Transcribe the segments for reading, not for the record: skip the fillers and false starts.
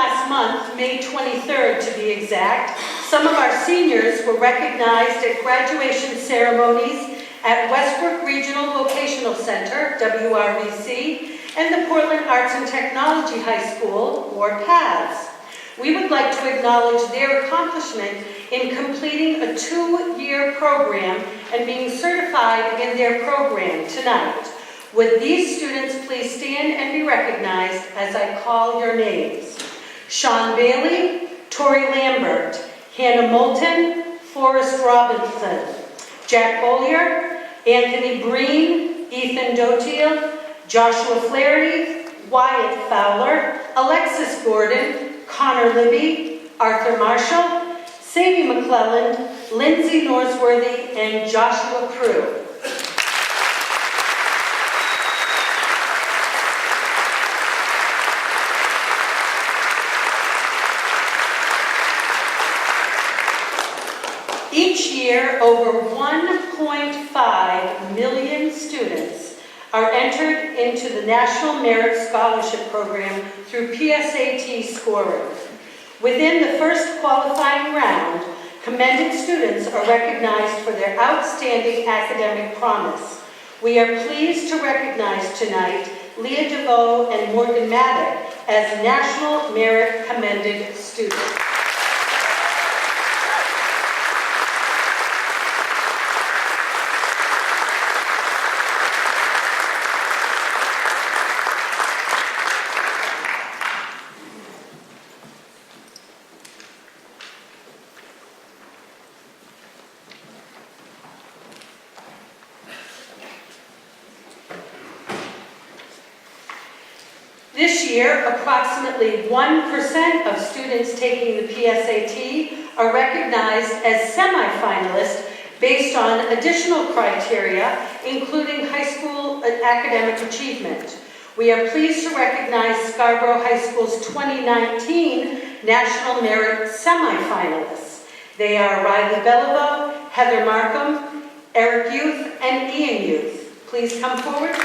last month, May 23rd to be exact, some of our seniors were recognized at graduation ceremonies at Westbrook Regional Vocational Center, WRVC, and the Portland Arts and Technology High School, or PATHS. We would like to acknowledge their accomplishment in completing a 2-year program and being certified in their program tonight. Would these students please stand and be recognized as I call your names? Sean Bailey, Tori Lambert, Hannah Moulton, Forrest Robinson, Jack Bollier, Anthony Breen, Ethan Dotiel, Joshua Flaherty, Wyatt Fowler, Alexis Gordon, Connor Libby, Arthur Marshall, Sadie McClelland, Lindsay Norsworthy, and Joshua Prue. Each year, over 1.5 million students are entered into the National Merit Scholarship Program through PSAT scoring. Within the first qualifying round, commended students are recognized for their outstanding academic promise. We are pleased to recognize tonight Leah DeVoe and Morgan Maddock as National Merit Commended Students. This year, approximately 1% of students taking the PSAT are recognized as semifinalists based on additional criteria, including high school academic achievement. We are pleased to recognize Scarborough High School's 2019 National Merit semifinalists. They are Riley Beliveau, Heather Markham, Eric Youth, and Ian Youth. Please come forward.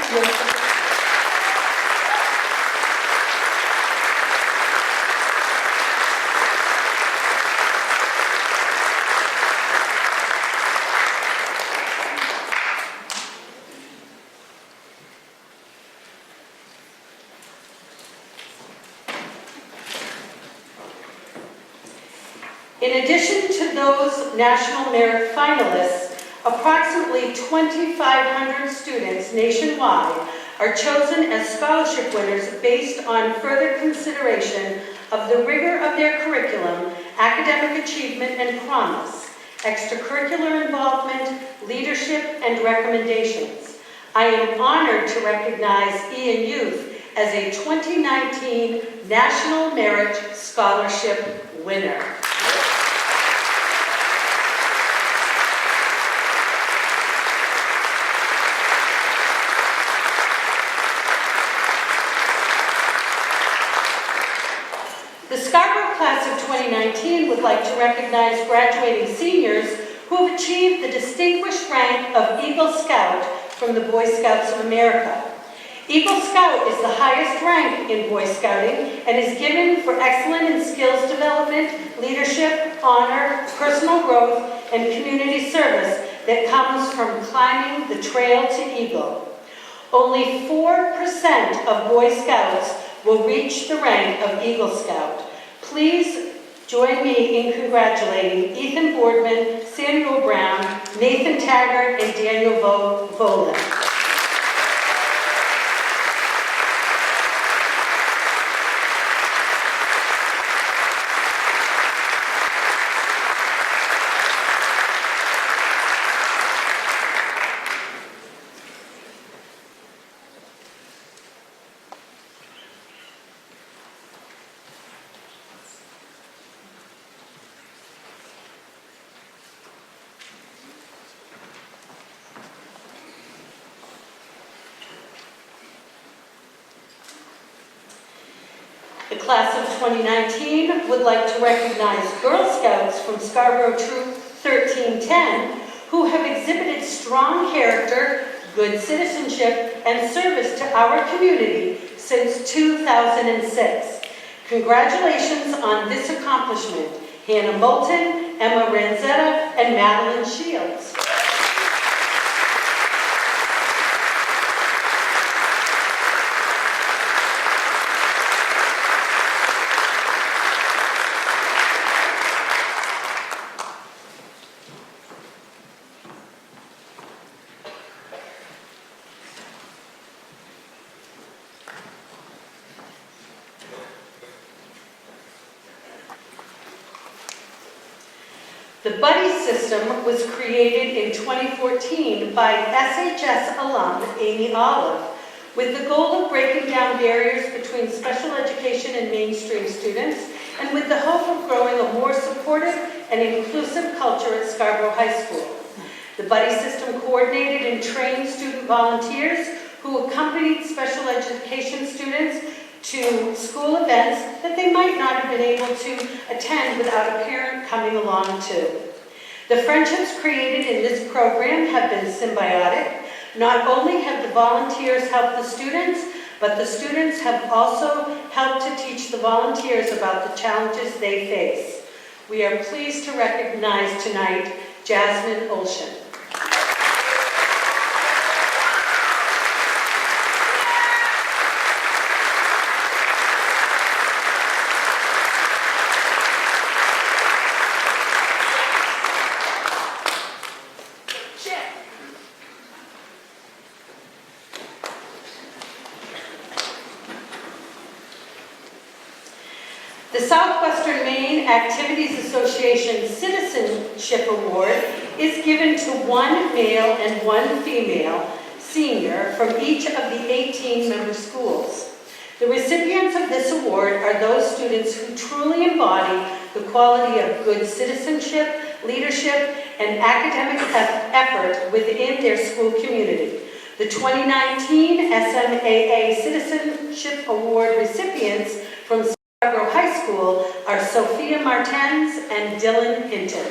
In addition to those National Merit finalists, approximately 2,500 students nationwide are chosen as scholarship winners based on further consideration of the rigor of their curriculum, academic achievement and promise, extracurricular involvement, leadership, and recommendations. I am honored to recognize Ian Youth as a 2019 National Merit Scholarship winner. The Scarborough class of 2019 would like to recognize graduating seniors who have achieved the distinguished rank of Eagle Scout from the Boy Scouts of America. Eagle Scout is the highest rank in Boy Scouting and is given for excellence in skills development, leadership, honor, personal growth, and community service that comes from climbing the trail to Eagle. Only 4% of Boy Scouts will reach the rank of Eagle Scout. Please join me in congratulating Ethan Boardman, Samuel Brown, Nathan Taggart, and Daniel Volan. The class of 2019 would like to recognize Girl Scouts from Scarborough Troop 1310 who have exhibited strong character, good citizenship, and service to our community since 2006. Congratulations on this accomplishment, Hannah Moulton, Emma Ranzetta, and Madeline Shields. The buddy system was created in 2014 by SHS alum Amy Olive, with the goal of breaking down barriers between special education and mainstream students, and with the hope of growing a more supportive and inclusive culture at Scarborough High School. The buddy system coordinated and trained student volunteers who accompanied special education students to school events that they might not have been able to attend without a parent coming along too. The friendships created in this program have been symbiotic. Not only have the volunteers helped the students, but the students have also helped to teach the volunteers about the challenges they face. We are pleased to recognize tonight Jasmine Olshan. The Southwestern Maine Activities Association Citizenship Award is given to one male and one female senior from each of the 18 member schools. The recipients of this award are those students who truly embody the quality of good citizenship, leadership, and academic effort within their school community. The 2019 SMAA Citizenship Award recipients from Scarborough High School are Sophia Martens and Dylan Hinton.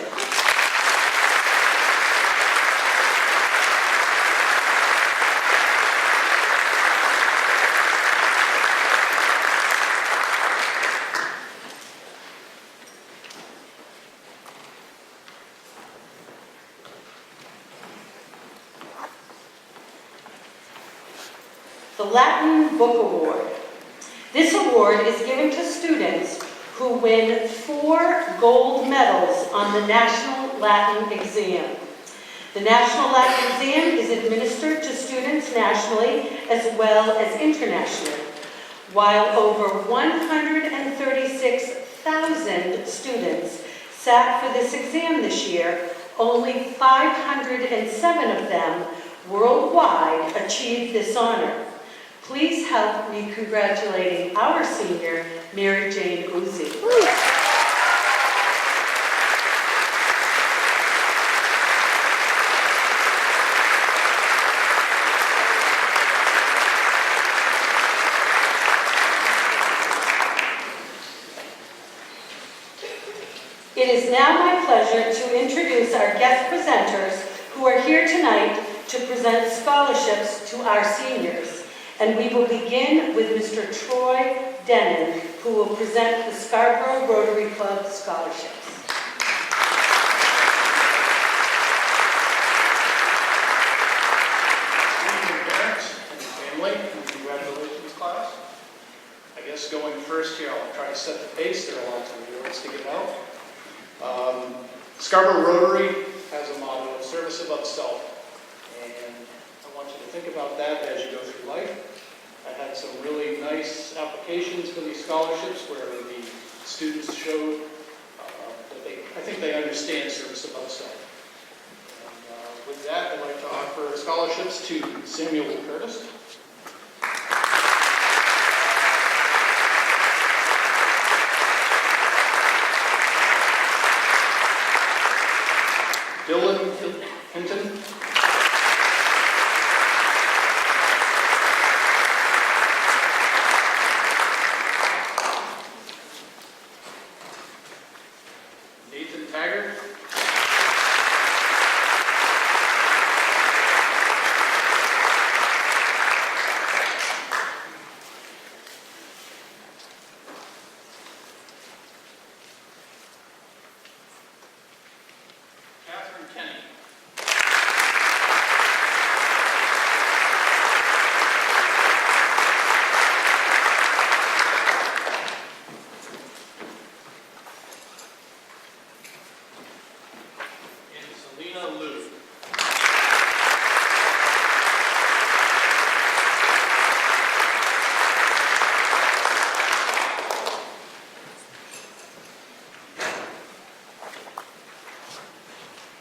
The Latin Book Award. This award is given to students who win 4 gold medals on the National Latin Exam. The National Latin Exam is administered to students nationally as well as internationally. While over 136,000 students sat for this exam this year, only 507 of them worldwide achieved this honor. Please help me congratulating our senior, Mary Jane Uzi. It is now my pleasure to introduce our guest presenters who are here tonight to present scholarships to our seniors. And we will begin with Mr. Troy Denon, who will present the Scarborough Rotary Club scholarships. Good evening, parents and family, and congratulations, class. I guess going first here, I'll try to set the pace. There are lots of awards to give out. Scarborough Rotary has a motto of service above self, and I want you to think about that as you go through life. I had some really nice applications for these scholarships where the students showed that I think they understand service above self. And with that, I'd like to offer scholarships to Samuel Curtis, Dylan Hinton, Nathan Taggart, Selena Liu.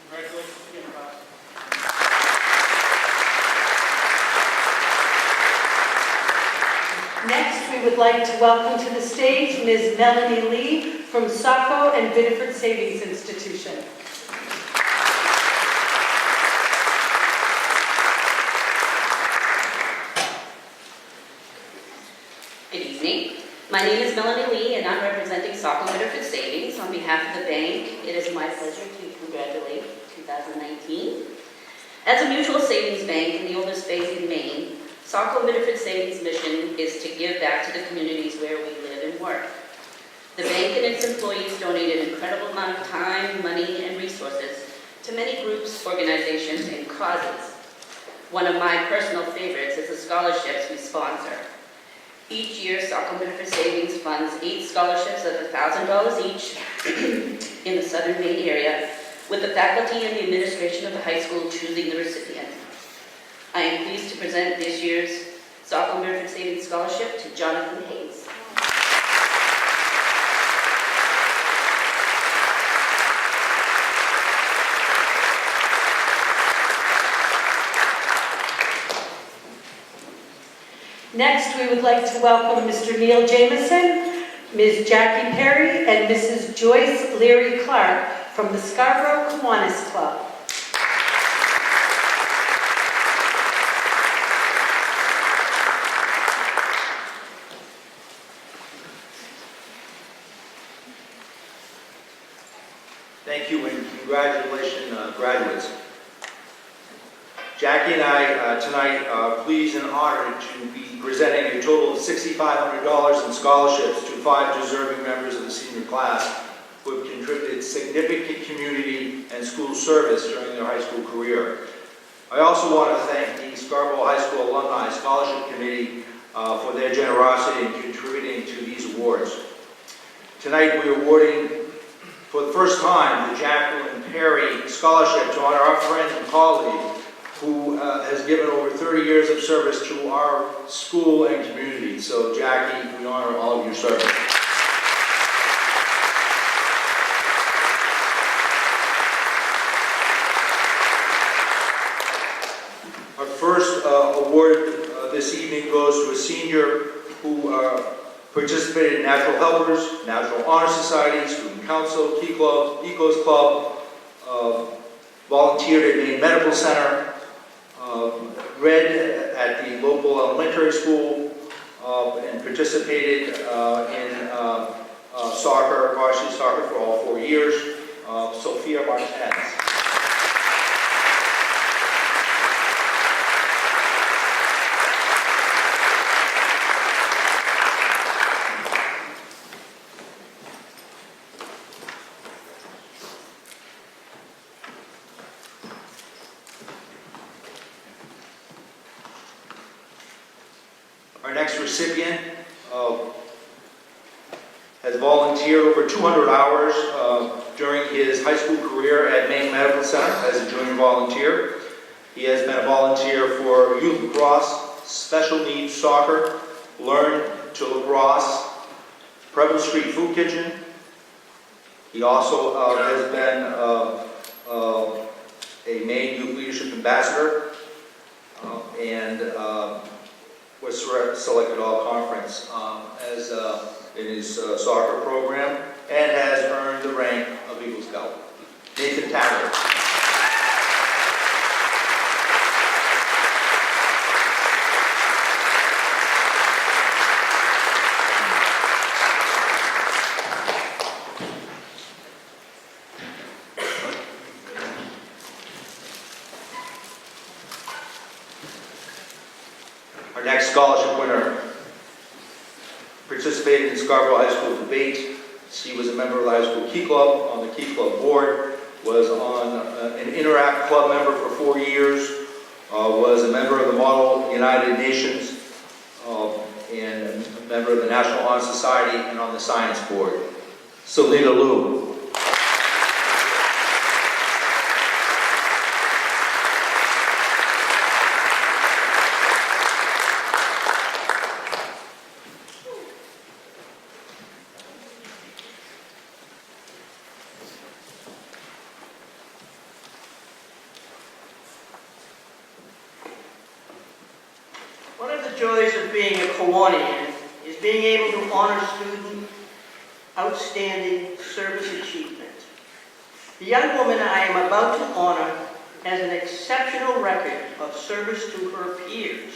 Congratulations again, class. Next, we would like to welcome to the stage Ms. Melanie Lee from Saco and Biddeford Savings Institution. Good evening. My name is Melanie Lee, and I'm representing Saco Biddeford Savings. On behalf of the bank, it is my pleasure to congratulate 2019. As a mutual savings bank in the oldest bank in Maine, Saco Biddeford Savings' mission is to give back to the communities where we live and work. The bank and its employees donate an incredible amount of time, money, and resources to many groups, organizations, and causes. One of my personal favorites is the scholarships we sponsor. Each year, Saco Biddeford Savings funds 8 scholarships of $1,000 each in the southern Maine area, with the faculty and the administration of the high school choosing the recipient. I am pleased to present this year's Saco Biddeford Savings Scholarship to Jonathan Hayes. Next, we would like to welcome Mr. Neil Jameson, Ms. Jackie Perry, and Mrs. Joyce Leary Clark from the Scarborough Kiwanis Club. Thank you and congratulations, graduates. Jackie and I tonight are pleased and honored to be presenting a total of $6,500 in scholarships to 5 deserving members of the senior class who have contributed significant community and school service during their high school career. I also want to thank the Scarborough High School Alumni Scholarship Committee for their generosity in contributing to these awards. Tonight we are awarding for the first time the Jacqueline Perry Scholarship to honor our friend and colleague who has given over 30 years of service to our school and community. So Jackie, we honor all of your service. Our first award this evening goes to a senior who participated in Natural Helpers, Natural Honor Society, Student Council, Key Club, Ecos Club, volunteered at Maine Medical Center, read at the local elementary school, and participated in soccer, varsity soccer for all 4 years. Sophia Martinez. Our next recipient has volunteered over 200 hours during his high school career at Maine Medical Center as a junior volunteer. He has been a volunteer for youth lacrosse, special needs soccer, Learn to Lacrosse, Preble Street Food Kitchen. He also has been a Maine Youth Leadership Ambassador and was selected all-conference as in his soccer program and has earned the rank of Eagle Scout. Nathan Taggart. Our next scholarship winner participated in Scarborough High School debate. She was a member of the high school Key Club, on the Key Club board, was on an Interact Club member for 4 years, was a member of the Model United Nations, and a member of the National Honor Society and on the Science Board. Selena Liu. the joys of being a Kiwanian is being able to honor student outstanding service achievement. The young woman I am about to honor has an exceptional record of service to her peers.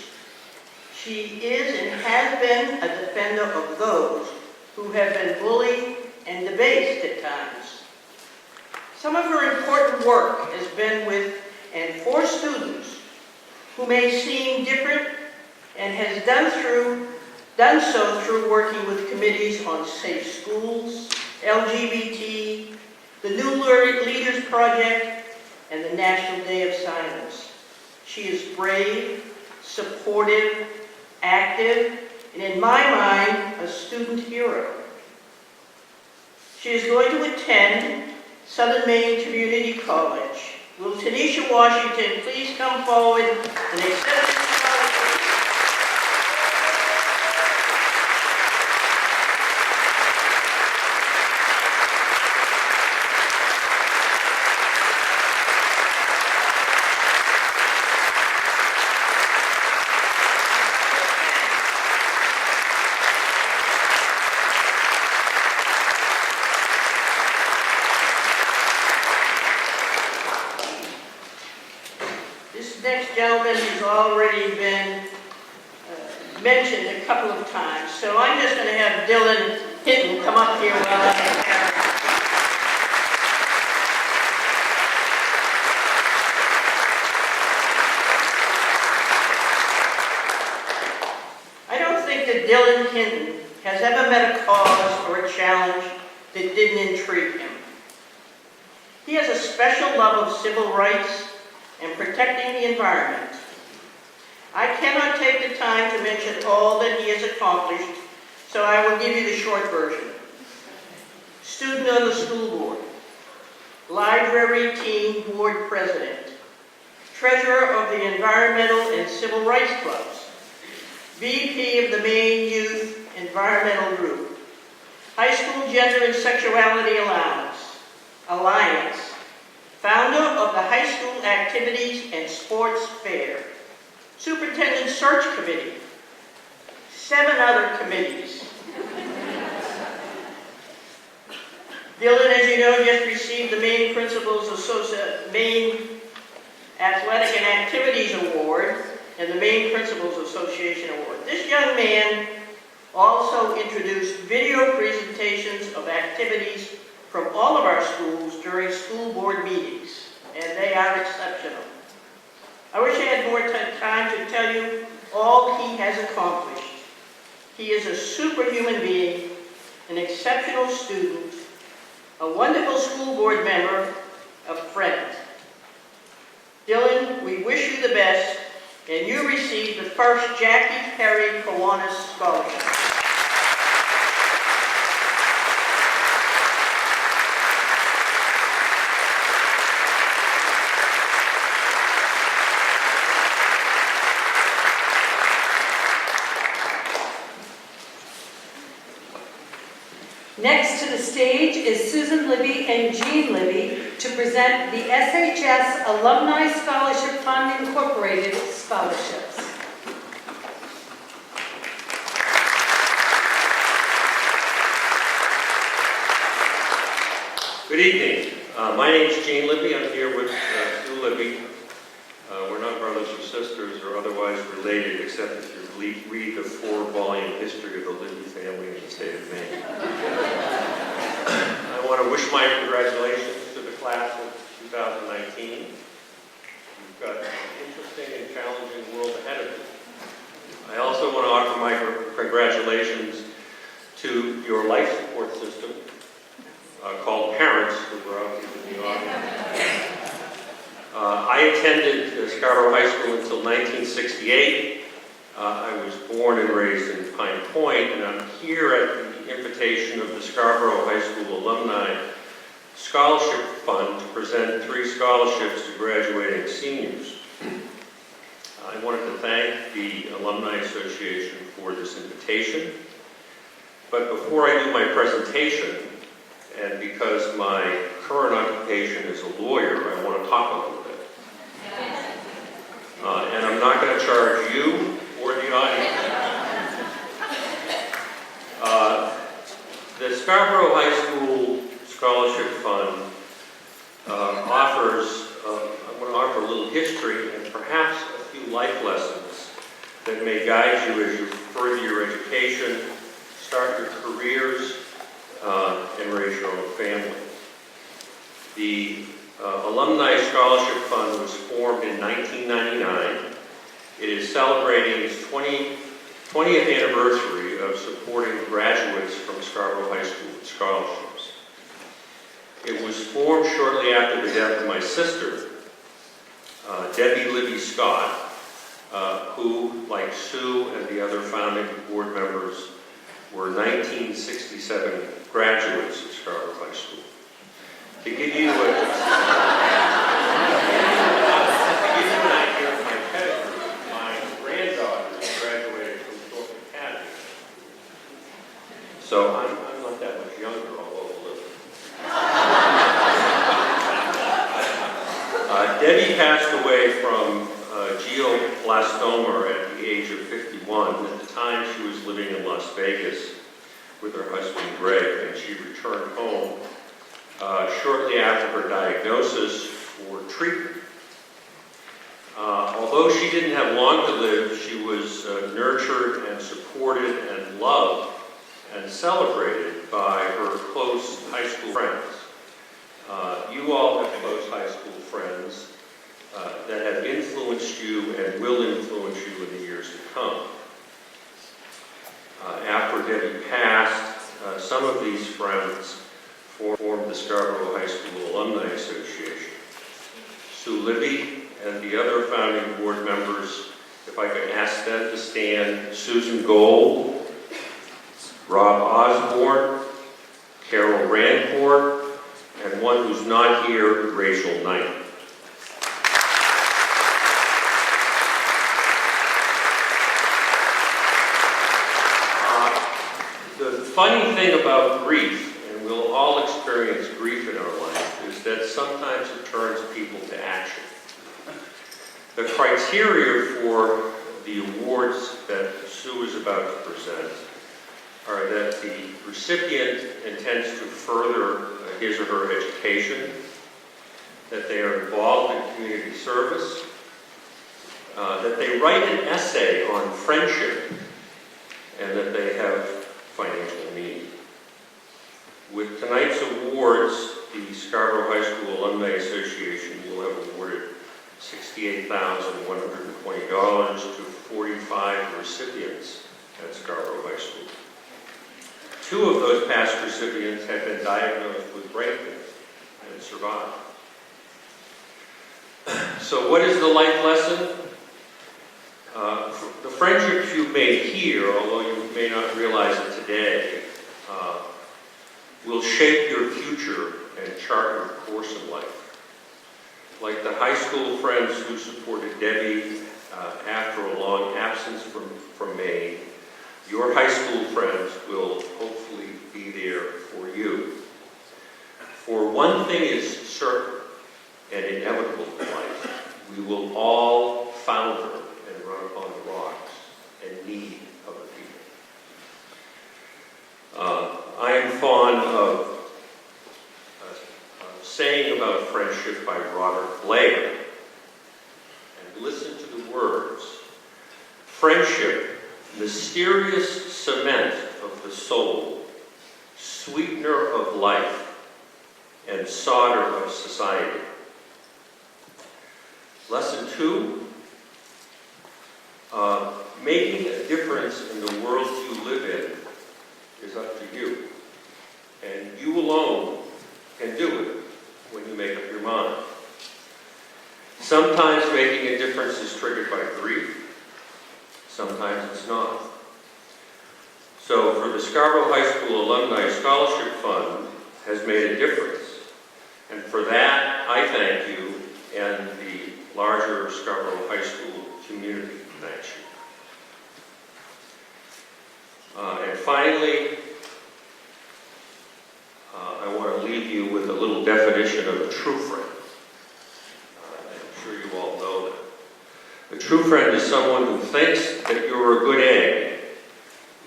She is and has been a defender of those who have been bullied and debased at times. Some of her important work has been with and for students who may seem different, and has done so through working with committees on safe schools, LGBT, the New Leaders Project, and the National Day of Silence. She is brave, supportive, active, and in my mind, a student hero. She is going to attend Southern Maine Community College. Will Tanisha Washington please come forward and accept this scholarship? This next gentleman has already been mentioned a couple of times, so I'm just going to have Dylan Hinton come up here while I'm I don't think that Dylan Hinton has ever met a cause or a challenge that didn't intrigue him. He has a special love of civil rights and protecting the environment. I cannot take the time to mention all that he has accomplished, so I will give you the short version. Student on the school board, library team board president, treasurer of the environmental and civil rights clubs, VP of the Maine Youth Environmental Group, High School Gender and Sexuality Alliance, founder of the High School Activities and Sports Fair, Superintendent Search Committee, 7 other committees. Dylan, as you know, just received the Maine Maine Athletic and Activities Award and the Maine Principals Association Award. This young man also introduced video presentations of activities from all of our schools during school board meetings, and they are exceptional. I wish I had more time to tell you all he has accomplished. He is a superhuman being, an exceptional student, a wonderful school board member, a friend. Dylan, we wish you the best, and you received the first Jackie Perry Kiwanis Scholarship. Next to the stage is Susan Libby and Jean Libby to present the SHS Alumni Scholarship Fund Incorporated scholarships. Good evening. My name is Jean Libby. I'm here with Sue Libby. We're not brothers or sisters or otherwise related, except if you read the 4-volume history of the Libby family in the state of Maine. I want to wish my congratulations to the class of 2019. You've got an interesting and challenging world ahead of you. I also want to offer my congratulations to your life support system, called parents, who were out here in the audience. I attended Scarborough High School until 1968. I was born and raised in Pine Point, and I'm here at the invitation of the Scarborough High School Alumni Scholarship Fund to present 3 scholarships to graduating seniors. I wanted to thank the Alumni Association for this invitation. But before I do my presentation, and because my current occupation is a lawyer, I want to talk a little bit. And I'm not going to charge you or the audience Scarborough High School Scholarship Fund I'm going to offer a little history and perhaps a few life lessons that may guide you as you further your education, start your careers, and raise your own family. The Alumni Scholarship Fund was formed in 1999. It is celebrating its 20th anniversary of supporting graduates from Scarborough High School with scholarships. It was formed shortly after the death of my sister, Debbie Libby Scott, who, like Sue and the other founding board members, were 1967 graduates of Scarborough High School. To give you an idea of my pedigree, my granddaughter graduated from Thorpe Academy. So I'm not that much younger, although a little. Debbie passed away from glioblastoma at the age of 51. At the time, she was living in Las Vegas with her husband, Greg, and she returned home shortly after her diagnosis for treatment. Although she didn't have long to live, she was nurtured and supported and loved and celebrated by her close high school friends. You all have close high school friends that have influenced you and will influence you in the years to come. After Debbie passed, some of these friends formed the Scarborough High School Alumni Association. Sue Libby and the other founding board members, if I could ask them to stand: Susan Gold, Rob Osborne, Carol Rancourt, and one who's not here, Rachel Knight. The funny thing about grief, and we'll all experience grief in our life, is that sometimes it turns people to action. The criteria for the awards that Sue is about to present are that the recipient intends to further his or her education, that they are involved in community service, that they write an essay on friendship, and that they have financial need. With tonight's awards, the Scarborough High School Alumni Association will have awarded $68,120 to 45 recipients at Scarborough High School. 2 of those past recipients have been diagnosed with brain cancer and survived. So what is the life lesson? The friendships you've made here, although you may not realize it today, will shape your future and chart your course in life. Like the high school friends who supported Debbie after a long absence from Maine, your high school friends will hopefully be there for you. For one thing is certain and inevitable in life: we will all founder and run upon the rocks and need other people. I am fond of saying about friendship by Robert Blair. And listen to the words: friendship, mysterious cement of the soul, sweetener of life, and solder of society. Lesson 2, making a difference in the world you live in is up to you. And you alone can do it when you make up your mind. Sometimes making a difference is triggered by grief. Sometimes it's not. So for the Scarborough High School Alumni Scholarship Fund has made a difference. And for that, I thank you and the larger Scarborough High School community thanks you. And finally, I want to leave you with a little definition of a true friend. I'm sure you all know that. A true friend is someone who thinks that you're a good egg,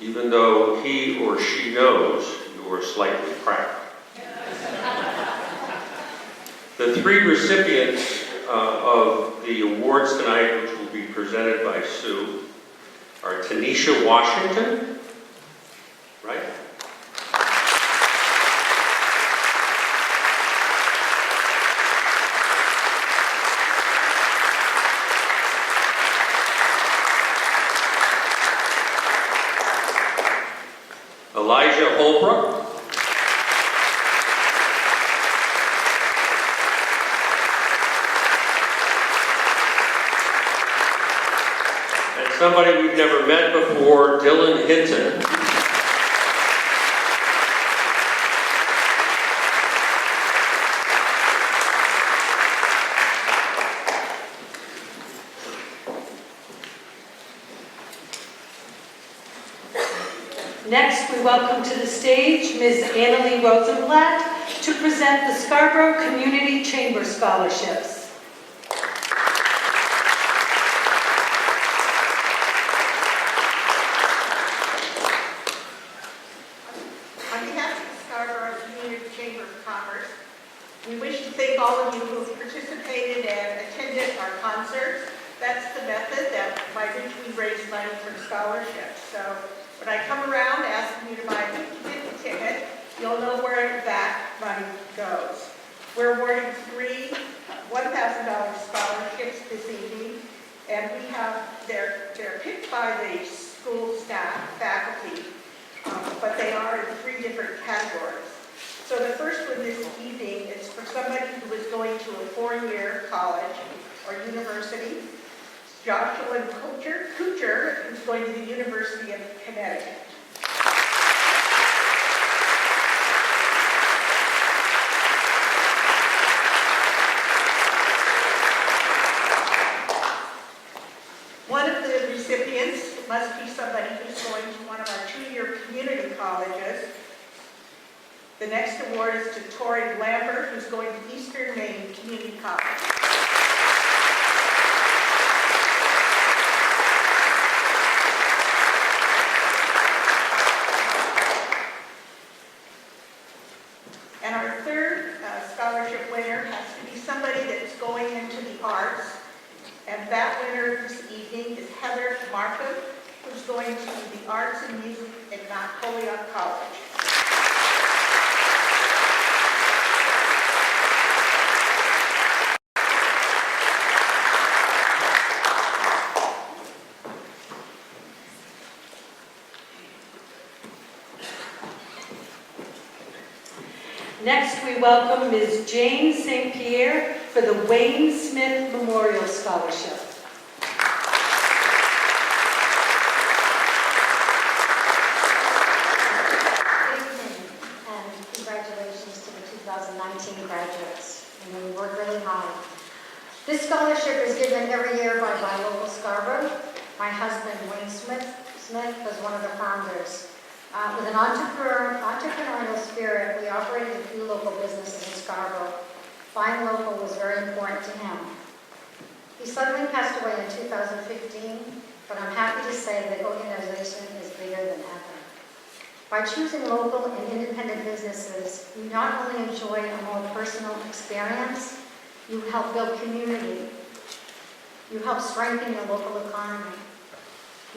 even though he or she knows you who are slightly proud. The three recipients of the awards tonight, which will be presented by Sue, are Tanisha Washington, right? Elijah Holbrook. And somebody we've never met before, Dylan Hinton. Next, we welcome to the stage Ms. Annalie Rosenblatt to present the Scarborough Community Chamber Scholarships. On behalf of the Scarborough Community Chamber of Commerce, we wish to thank all of you who have participated and attended our concerts. That's the method by which we raise money for scholarships. So when I come around asking you to buy a 50-50 ticket, you'll know where that money goes. We're awarding three $1,000 scholarships this evening, and we have, they're picked by the school staff, faculty, but they are in three different categories. So the first one this evening is for somebody who is going to a four-year college or university. Joshua Kucher, who's going to the University of Connecticut. One of the recipients must be somebody who's going to one of our two-year community colleges. The next award is to Tori Lambert, who's going to Eastern Maine Community College. And our third scholarship winner has to be somebody that's going into the arts. And that winner this evening is Heather Markham, who's going to the Arts and Music at Mount Holyoke College. Next, we welcome Ms. Jane St. Pierre for the Wayne Smith Memorial Scholarship. Good evening, and congratulations to the 2019 graduates. And we worked really hard. This scholarship is given every year by Local Scarborough. My husband, Wayne Smith, was one of the founders. With an entrepreneurial spirit, we operated a few local businesses in Scarborough. Buying local was very important to him. He suddenly passed away in 2015, but I'm happy to say the organization is bigger than ever. By choosing local and independent businesses, you not only enjoy a more personal experience, you help build community. You help strengthen your local economy.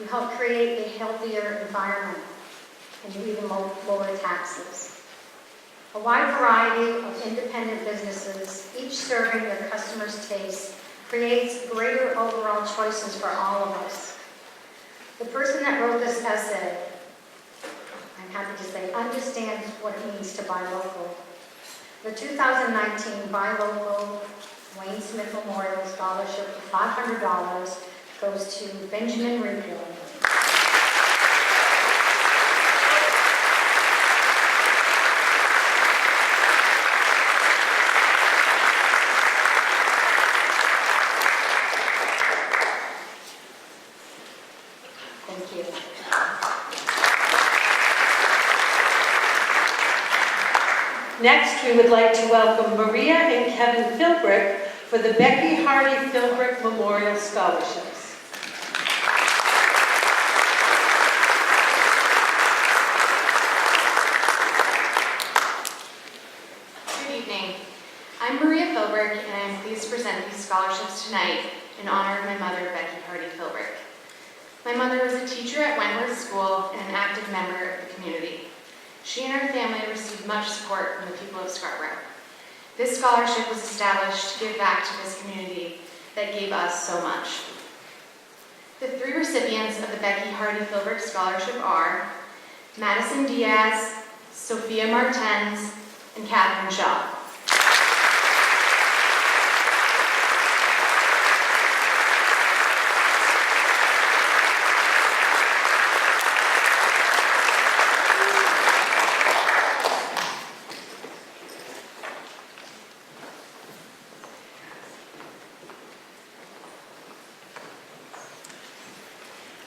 You help create a healthier environment, and you even lower taxes. A wide variety of independent businesses, each serving their customers' tastes, creates greater overall choices for all of us. The person that wrote this essay, I'm happy to say, understands what it means to buy local. The 2019 Buy Local Wayne Smith Memorial Scholarship of $500 goes to Benjamin Rico. Thank you. Next, we would like to welcome Maria and Kevin Philbrick for the Becky Hardy Philbrick Memorial Scholarships. evening. I'm Maria Philbrick, and I'm pleased to present these scholarships tonight in honor of my mother, Becky Hardy Philbrick. My mother was a teacher at Wentworth School and an active member of the community. She and her family received much support from the people of Scarborough. This scholarship was established to give back to this community that gave us so much. The three recipients of the Becky Hardy Philbrick Scholarship are Madison Diaz, Sophia Martens, and Catherine Shaw.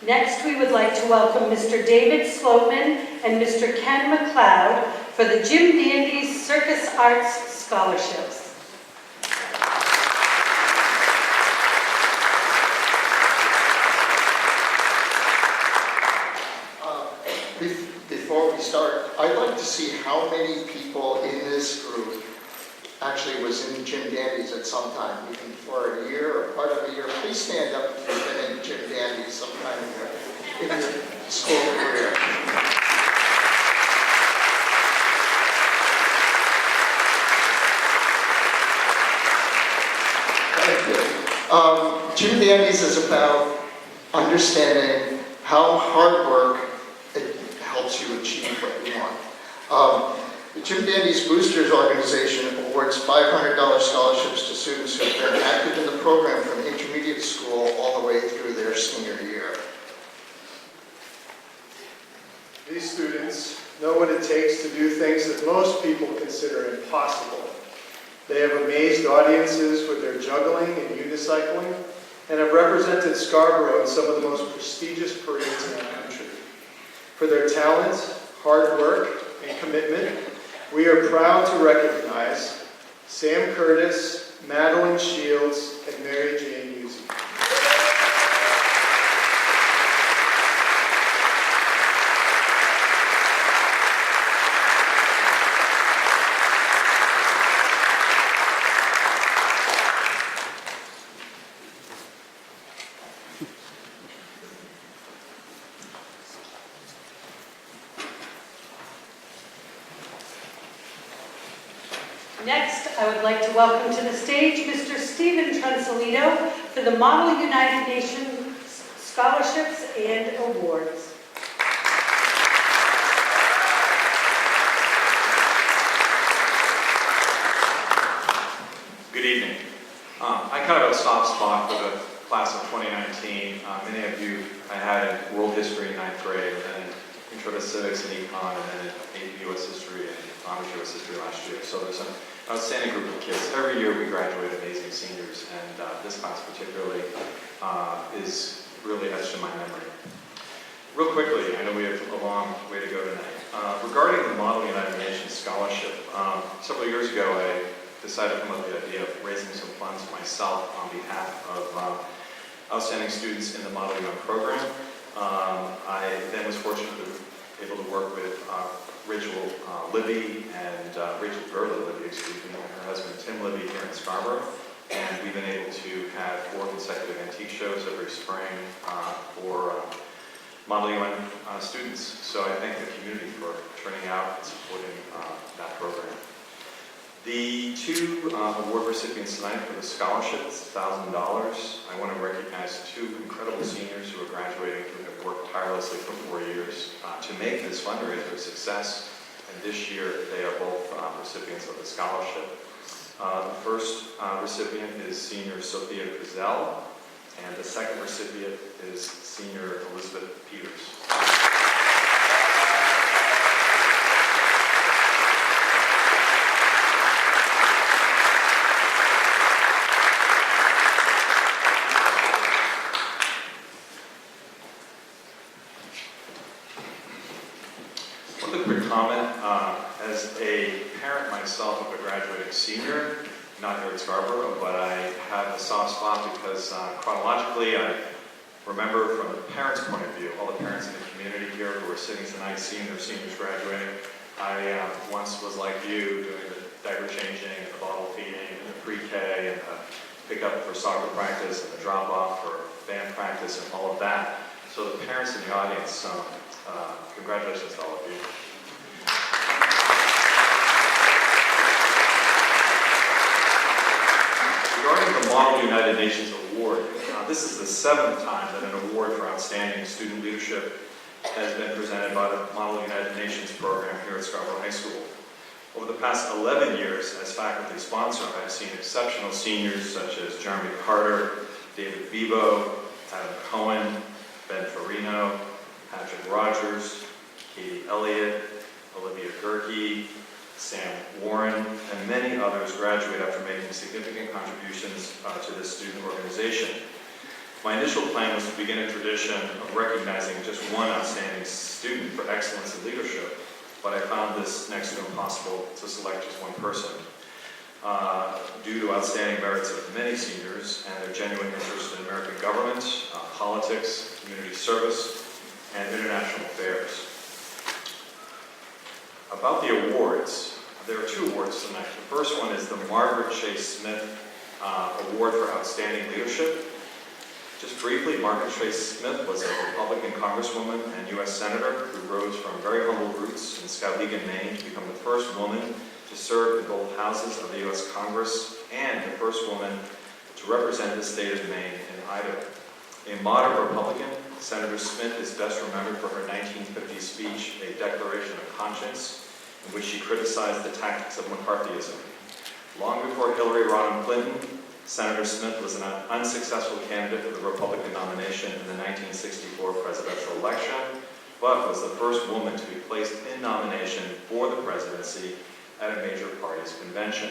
Next, we would like to welcome Mr. David Sloatman and Mr. Ken McLeod for the Jim Dandy's Circus Arts Scholarships. Before we start, I'd like to see how many people in this group actually was in Jim Dandy's at some time, even for a year or part of a year. Please stand up if you've been in Jim Dandy's sometime in your school career. Thank you. Jim Dandy's is about understanding how hard work helps you achieve what you want. The Jim Dandy's Boosters organization awards $500 scholarships to students who have been active in the program from intermediate school all the way through their senior year. These students know what it takes to do things that most people consider impossible. They have amazed audiences with their juggling and unicycling, and have represented Scarborough in some of the most prestigious parades in our country. For their talent, hard work, and commitment, we are proud to recognize Sam Curtis, Madeline Shields, and Mary Jane Husey. Next, I would like to welcome to the stage Mr. Stephen Transalito for the Model United Nations Scholarships and Awards. Good evening. I kind of have a soft spot for the class of 2019. Many of you I had in World History in 9th grade, and then Intro to Civics and Econ, and then AP US History and Honors US History last year. So there's an outstanding group of kids. Every year we graduate amazing seniors, and this class particularly is really etched in my memory. Real quickly, I know we have a long way to go tonight. Regarding the Model United Nations Scholarship, several years ago I decided to come up with the idea of raising some funds myself on behalf of outstanding students in the Model UN program. I then was fortunate to be able to work with Rachel Libby and Rachel Gerla Libby, excuse me, and her husband Tim Libby here in Scarborough. And we've been able to have 4 consecutive antique shows every spring for Model UN students. So I thank the community for turning out and supporting that program. The 2 award recipients tonight for the scholarship, it's $1,000. I want to recognize 2 incredible seniors who are graduating who have worked tirelessly for 4 years to make this fundraiser a success. And this year, they are both recipients of the scholarship. The first recipient is senior Sophia Pizel, and the second recipient is senior Elizabeth Peters. One quick comment. As a parent myself of a graduating senior, not here at Scarborough, but I have a soft spot because chronologically I remember from the parents' point of view, all the parents in the community here who are sitting tonight seeing their seniors graduating. I once was like you, doing the diaper changing pick up for soccer practice and the drop off for band practice and all of that. So the parents in the audience, congratulations to all of you. Regarding the Model United Nations Award, this is the 7th time that an award for outstanding student leadership has been presented by the Model United Nations program here at Scarborough High School. Over the past 11 years as faculty sponsor, I've seen exceptional seniors such as Jeremy Carter, David Vivo, Adam Cohen, Ben Farino, Patrick Rogers, Katie Elliott, Olivia Gerke, Sam Warren, and many others graduate after making significant contributions to this student organization. My initial plan was to begin a tradition of recognizing just one outstanding student for excellence in leadership, but I found this next to impossible to select just one person. Due to outstanding merits of many seniors and their genuine interest in American government, politics, community service, and international affairs. About the awards, there are 2 awards tonight. The first one is the Margaret Chase Smith Award for Outstanding Leadership. Just briefly, Margaret Chase Smith was a Republican Congresswoman and U.S. Senator who rose from very humble roots in Skowhegan, Maine to become the first woman to serve in both houses of the U.S. Congress and the first woman to represent the state of Maine in Idaho. A moderate Republican, Senator Smith is best remembered for her 1950 speech, A Declaration of Conscience, in which she criticized the tactics of McCarthyism. Long before Hillary Rodham Clinton, Senator Smith was an unsuccessful candidate for the Republican nomination in the 1964 presidential election, but was the first woman to be placed in nomination for the presidency at a major party's convention.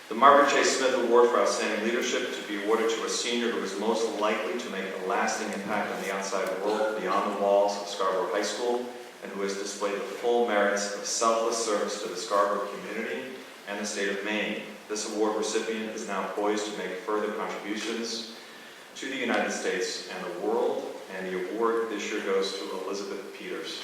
The Margaret Chase Smith Award for Outstanding Leadership to be awarded to a senior who is most likely to make a lasting impact on the outside world beyond the walls of Scarborough High School, and who has displayed the full merits of selfless service to the Scarborough community and the state of Maine. This award recipient is now poised to make further contributions to the United States and the world, and the award this year goes to Elizabeth Peters.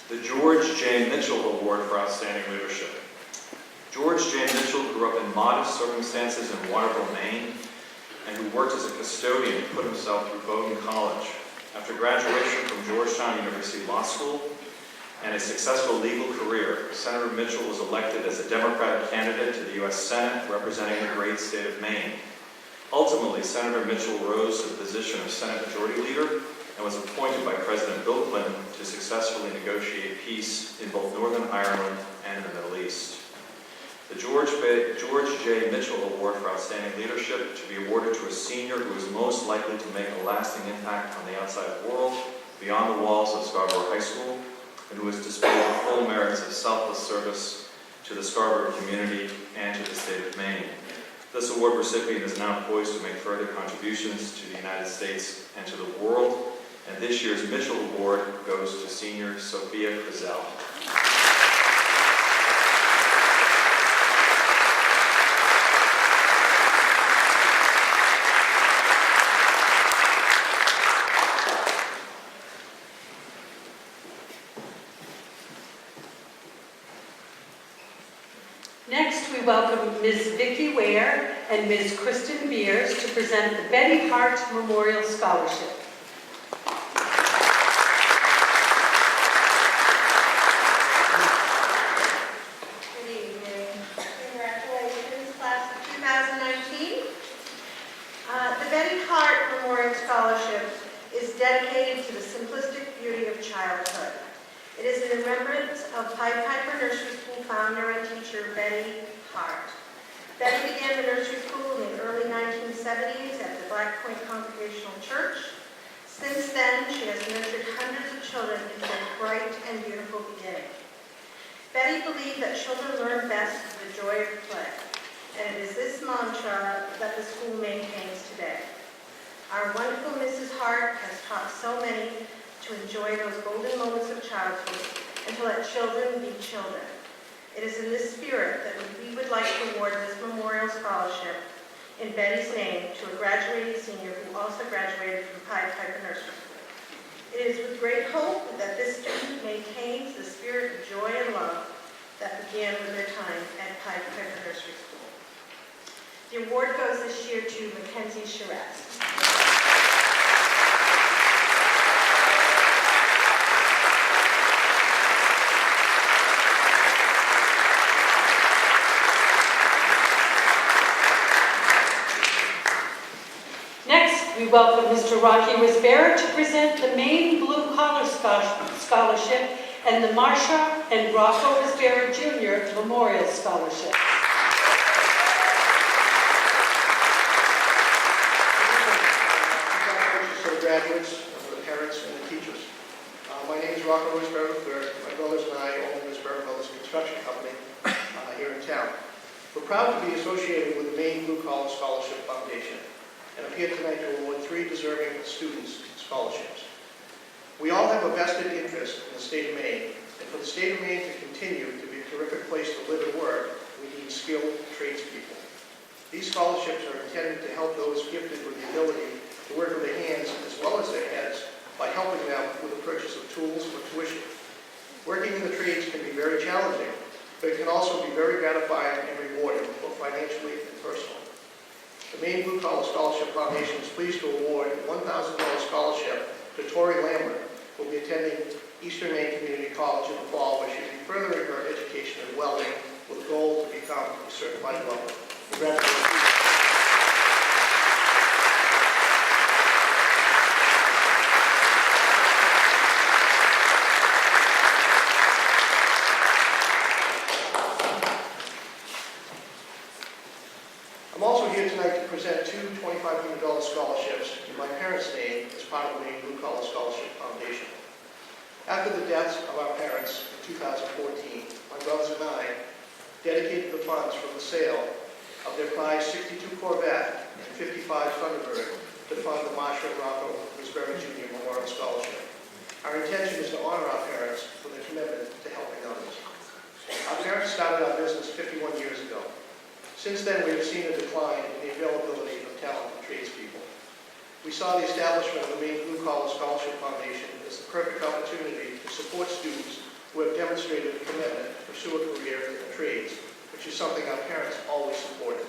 The George J. Mitchell Award for Outstanding Leadership. George J. Mitchell grew up in modest circumstances in Waterville, Maine, and who worked as a custodian and put himself through Bowdoin College. After graduation from Georgetown University Law School and a successful legal career, Senator Mitchell was elected as a Democratic candidate to the U.S. Senate representing the great state of Maine. Ultimately, Senator Mitchell rose to the position of Senate Majority Leader and was appointed by President Bill Clinton to successfully negotiate peace in both Northern Ireland and the Middle East. The George J. Mitchell Award for Outstanding Leadership to be awarded to a senior who is most likely to make a lasting impact on the outside world beyond the walls of Scarborough High School, and who has displayed the full merits of selfless service to the Scarborough community and to the state of Maine. This award recipient is now poised to make further contributions to the United States and to the world, and this year's Mitchell Award goes to senior Sophia Frizzell. Next, we welcome Ms. Vicki Ware and Ms. Kristen Beers to present the Betty Hart Memorial Scholarship. Good evening. Congratulations, class of 2019. The Betty Hart Memorial Scholarship is dedicated to the simplistic beauty of childhood. It is in remembrance of Pied Piper Nursery School founder and teacher Betty Hart. Betty began the nursery school in the early 1970s at the Black Point Congregational Church. Since then, she has nurtured hundreds of children into a bright and beautiful beginning. Betty believed that children learn best through the joy of play, and it is this mantra that the school maintains today. Our wonderful Mrs. Hart has taught so many to enjoy those golden moments of childhood and to let children be children. It is in this spirit that we would like to award this memorial scholarship in Betty's name to a graduating senior who also graduated from Pied Piper Nursery School. It is with great hope that this student maintains the spirit of joy and love that began with their time at Pied Piper Nursery School. The award goes this year to Mackenzie SHS. Next, we welcome Mr. Rocky Risbera to present the Maine Blue Collar Scholarship and the Marsha and Rocco Risbera Jr. Memorial Scholarship. Congratulations to the graduates, for the parents, and the teachers. My name is Rocco Risbera III. My brothers and I own the Risbera Brothers Construction Company here in town. We're proud to be associated with the Maine Blue Collar Scholarship Foundation, and I'm here tonight to award 3 deserving students scholarships. We all have a vested interest in the state of Maine, and for the state of Maine to continue to be a terrific place to live and work, we need skilled tradespeople. These scholarships are intended to help those gifted with the ability to work with their hands as well as their heads by helping them with the purchase of tools or tuition. Working in the trades can be very challenging, but it can also be very gratifying and rewarding, both financially and personally. The Maine Blue Collar Scholarship Foundation is pleased to award a $1,000 scholarship to Tori Lambert, who will be attending Eastern Maine Community College in the fall, where she will be furthering her education in welding with a goal to become a certified welder. Congratulations. I'm also here tonight to present 2 $2,500 scholarships in my parents' name as part of the Maine Blue Collar Scholarship Foundation. After the deaths of our parents in 2014, my brothers and I dedicated the funds from the sale of their prize '62 Corvette and '55 Thunderbird to fund the Marsha and Rocco Risbera Jr. Memorial Scholarship. Our intention is to honor our parents for their commitment to helping others. Our parents started our business 51 years ago. Since then, we have seen a decline in the availability of talented tradespeople. We saw the establishment of the Maine Blue Collar Scholarship Foundation as the perfect opportunity to support students who have demonstrated a commitment to pursue a career in the trades, which is something our parents always supported.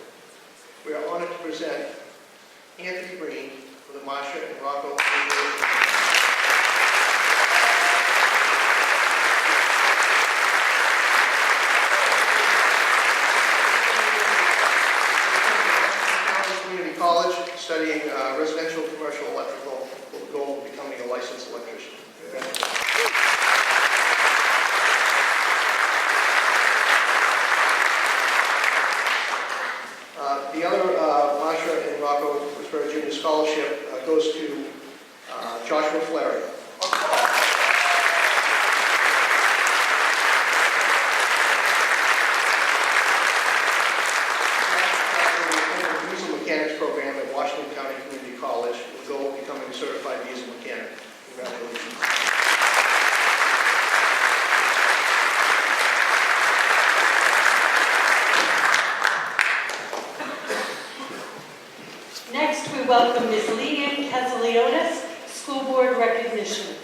We are honored to present Anthony Green for the Marsha and Rocco Community College, studying residential commercial electrical with the goal of becoming a licensed electrician. The other Marsha and Rocco Risbera Jr. Scholarship goes to Joshua Flaherty. Diesel mechanics program at Washington County Community College with the goal of becoming a certified diesel mechanic. Congratulations. Next, we welcome Ms. Leanne Casalionis, School Board Recognition.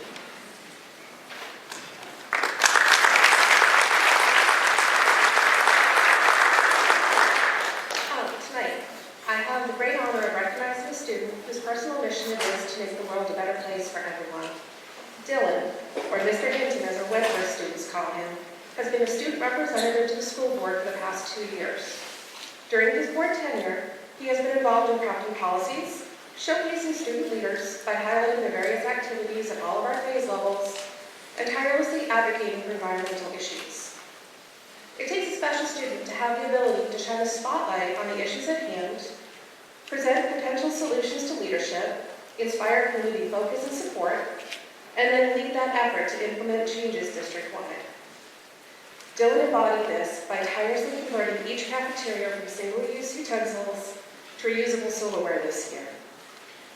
Tonight, I have the great honor of recognizing a student whose personal mission it is to make the world a better place for everyone. Dylan, or Mr. Hinton as our Wentworth students call him, has been a student representative to the school board for the past 2 years. During his board tenure, he has been involved in crafting policies, showcasing student leaders by highlighting the various activities at all of our phase levels, and tirelessly advocating for environmental issues. It takes a special student to have the ability to shine a spotlight on the issues at hand, present potential solutions to leadership, inspire community focus and support, and then lead that effort to implement changes district-wide. Dylan embodied this by tirelessly converting each cafeteria from single-use utensils to reusable silverware this year.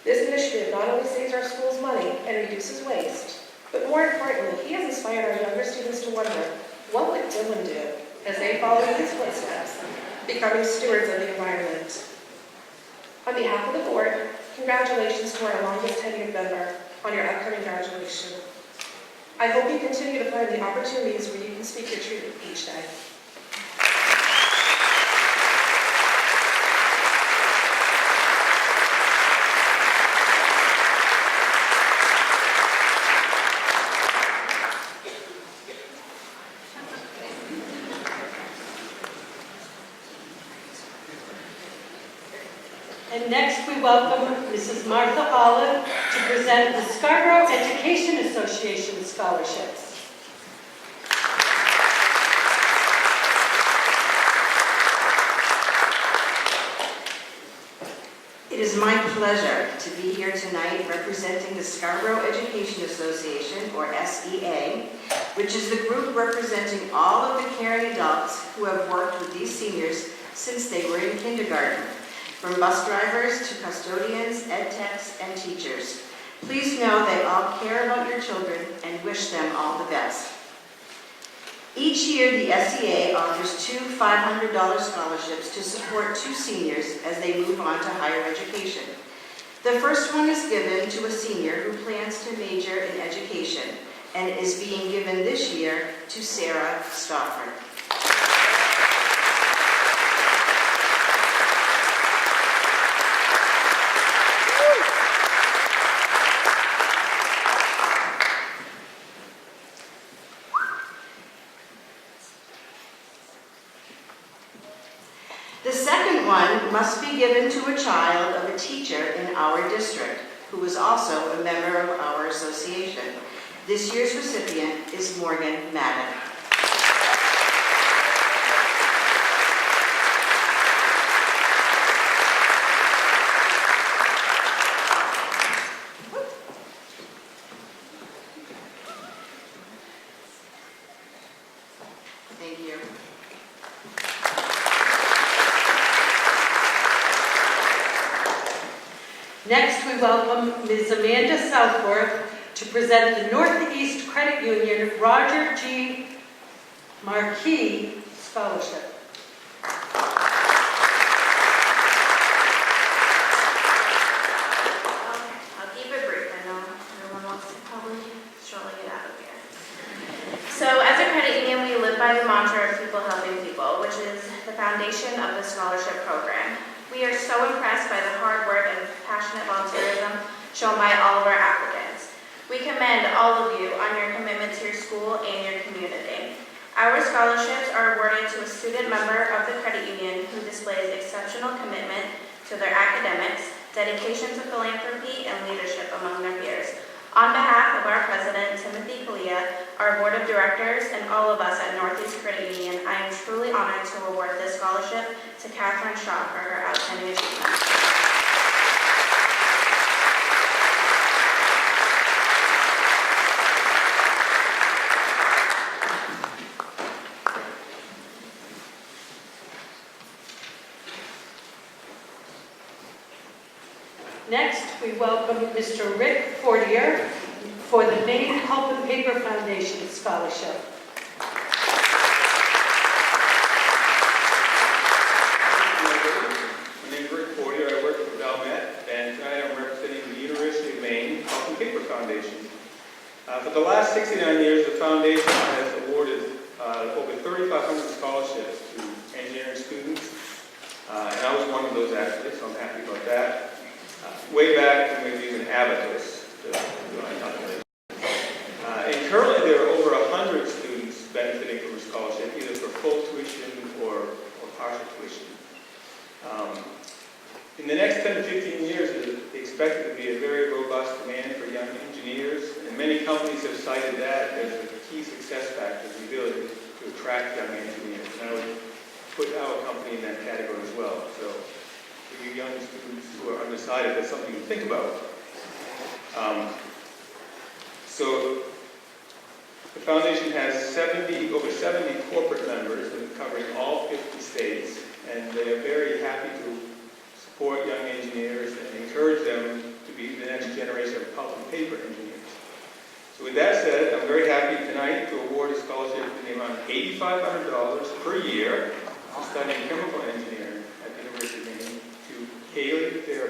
This initiative not only saves our schools money and reduces waste, but more importantly, he has inspired our younger students to wonder, what would Dylan do as they follow in his footsteps, becoming stewards of the environment? On behalf of the board, congratulations to our longest tenured member on your upcoming graduation. I hope you continue to find the opportunities where you can speak your truth each day. And next, we welcome Mrs. Martha Olive to present the Scarborough Education Association scholarships. It is my pleasure to be here tonight representing the Scarborough Education Association, or SEA, which is the group representing all of the caring adults who have worked with these seniors since they were in kindergarten, from bus drivers to custodians, ed techs, and teachers. Please know they all care about your children and wish them all the best. Each year, the SEA offers 2 $500 scholarships to support 2 seniors as they move on to higher education. The first one is given to a senior who plans to major in education and is being given this year to Sarah Stauffer. The second one must be given to a child of a teacher in our district who is also a member of our association. This year's recipient is Morgan Madden. Thank you. Next, we welcome Ms. Amanda Southworth to present the Northeast Credit Union Roger G. Marquis Scholarship. I'll keep it brief. I know everyone wants to probably surely get out of here. So as a credit union, we live by the mantra of people helping people, which is the foundation of the scholarship program. We are so impressed by the hard work and passionate volunteerism shown by all of our applicants. We commend all of you on your commitment to your school and your community. Our scholarships are awarded to a student member of the credit union who displays exceptional commitment to their academics, dedication to philanthropy, and leadership among their peers. On behalf of our president, Timothy Kalia, our board of directors, and all of us at Northeast Credit Union, I am truly honored to award this scholarship to Catherine Shaw for her outstanding achievement. Next, we welcome Mr. Rick Fortier for the Maine Pulp and Paper Foundation Scholarship. My name is Rick Fortier. I work for Valmet, and tonight I'm representing the University of Maine Pulp and Paper Foundation. For the last 69 years, the foundation has awarded over 3,500 scholarships to engineering students, and I was one of those actually, so I'm happy about that. Way back when we were using Abacus to do my calculations. And currently there are over 100 students benefiting from a scholarship, either for full tuition or partial tuition. In the next 10 to 15 years, it's expected to be a very robust demand for young engineers, and many companies have cited that as a key success factor, the ability to attract young engineers. And I would put our company in that category as well. So for you young students who are undecided, that's something to think about. So the foundation has over 70 corporate members covering all 50 states, and they are very happy to support young engineers and encourage them to be the next generation of pulp and paper engineers. So with that said, I'm very happy tonight to award a scholarship in the amount of $8,500 per year to studying chemical engineering at the University of Maine to Haley Fair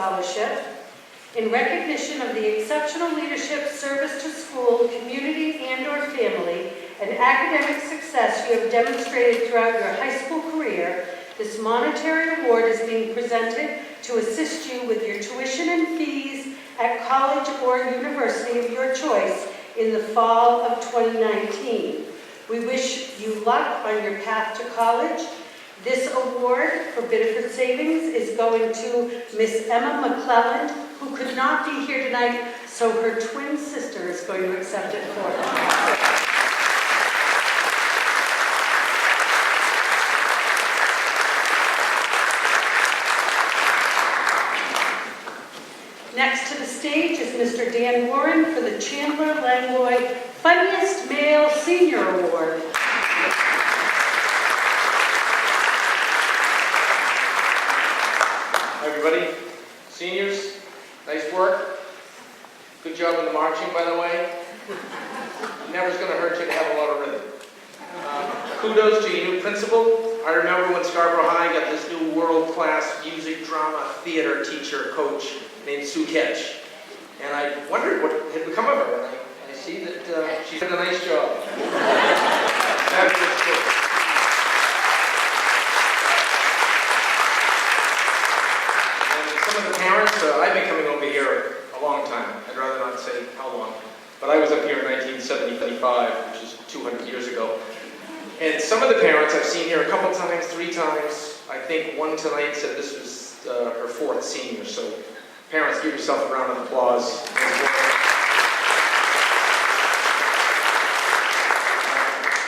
Scholarship in recognition of the exceptional leadership, service to school, community, and/or family, and academic success you have demonstrated throughout your high school career. This monetary award is being presented to assist you with your tuition and fees at college or university of your choice in the fall of 2019. We wish you luck on your path to college. This award for Biddeford Savings is going to Miss Emma McClelland, who could not be here tonight, so her twin sister is going to accept it for her. Next to the stage is Mr. Dan Warren for the Chandler Langlois Funniest Male Senior Award. Hi everybody, seniors, nice work. Good job with the marching, by the way. Never's going to hurt you to have a lot of rhythm. Kudos to your new principal. I remember when Scarborough High got this new world-class music, drama, theater teacher, coach named Sue Ketch. And I wondered what had become of her. And I see that she did a nice job. Fabulous kid. And some of the parents, I've been coming over here a long time. I'd rather not say how long. But I was up here in 1975, which is 200 years ago. And some of the parents I've seen here a couple times, 3 times. I think one tonight said this was her 4th senior. So parents, give yourself a round of applause.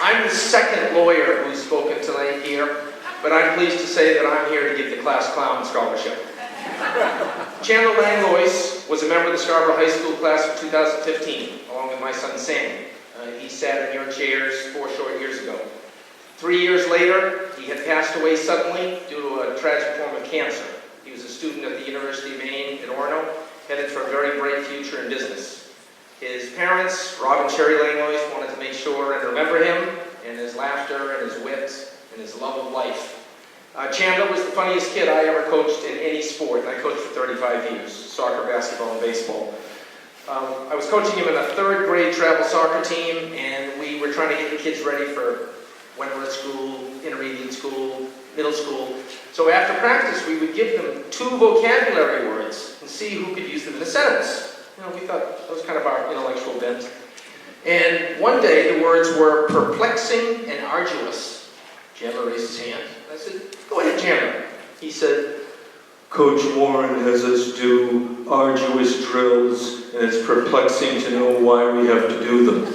I'm the second lawyer who's spoken tonight here, but I'm pleased to say that I'm here to give the class clown scholarship. Chandler Langlois was a member of the Scarborough High School class of 2015, along with my son Sam. He sat in your chairs 4 short years ago. 3 years later, he had passed away suddenly due to a tragic form of cancer. He was a student at the University of Maine in Orono, headed for a very bright future in business. His parents, Rob and Sherry Langlois, wanted to make sure and remember him and his laughter and his wit and his love of life. Chandler was the funniest kid I ever coached in any sport, and I coached for 35 years, soccer, basketball, and baseball. I was coaching him in a 3rd grade travel soccer team, and we were trying to get the kids ready for when we're at school, intermediate school, middle school. So after practice, we would give them 2 vocabulary words and see who could use them in a sentence. You know, we thought that was kind of our intellectual bent. And one day, the words were perplexing and arduous. Chandler raised his hand. I said, go ahead, Chandler. He said, Coach Warren has us do arduous drills, and it's perplexing to know why we have to do them.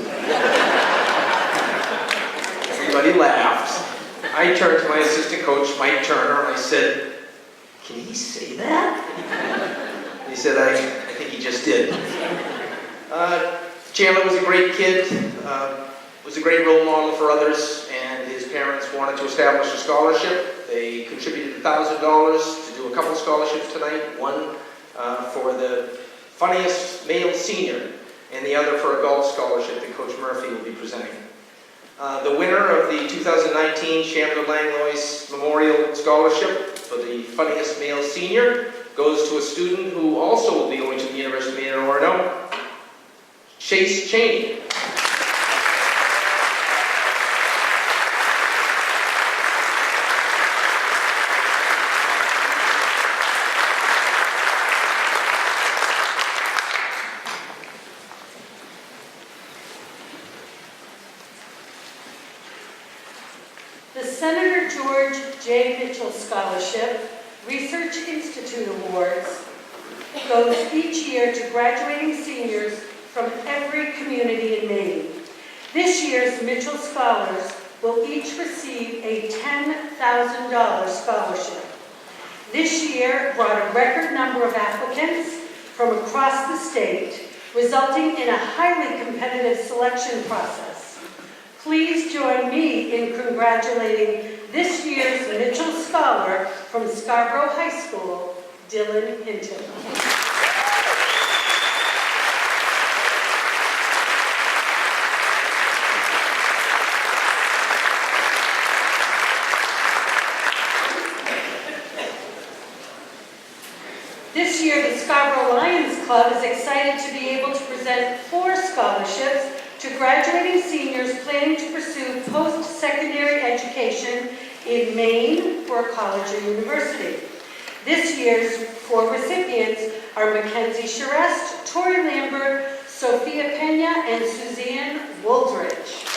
Everybody laughed. I turned to my assistant coach, Mike Turner, and I said, can he say that? He said, I think he just did. Chandler was a great kid, was a great role model for others, and his parents wanted to establish a scholarship. They contributed $1,000 to do a couple scholarships tonight, one for the funniest male senior, and the other for a golf scholarship that Coach Murphy will be presenting. The winner of the 2019 Chandler Langlois Memorial Scholarship for the funniest male senior goes to a student who also will be going to the University of Maine in Orono, Chase Cheney. The Senator George J. Mitchell Scholarship Research Institute Awards goes each year to graduating seniors from every community in Maine. This year's Mitchell Scholars will each receive a $10,000 scholarship. This year brought a record number of applicants from across the state, resulting in a highly competitive selection process. Please join me in congratulating this year's Mitchell Scholar from Scarborough High School, Dylan Hinton. This year's excited to be able to present 4 scholarships to graduating seniors planning to pursue post-secondary education in Maine for college or university. This year's 4 recipients are Mackenzie Charest, Tori Lambert, Sophia Pena, and Suzanne Wooldridge.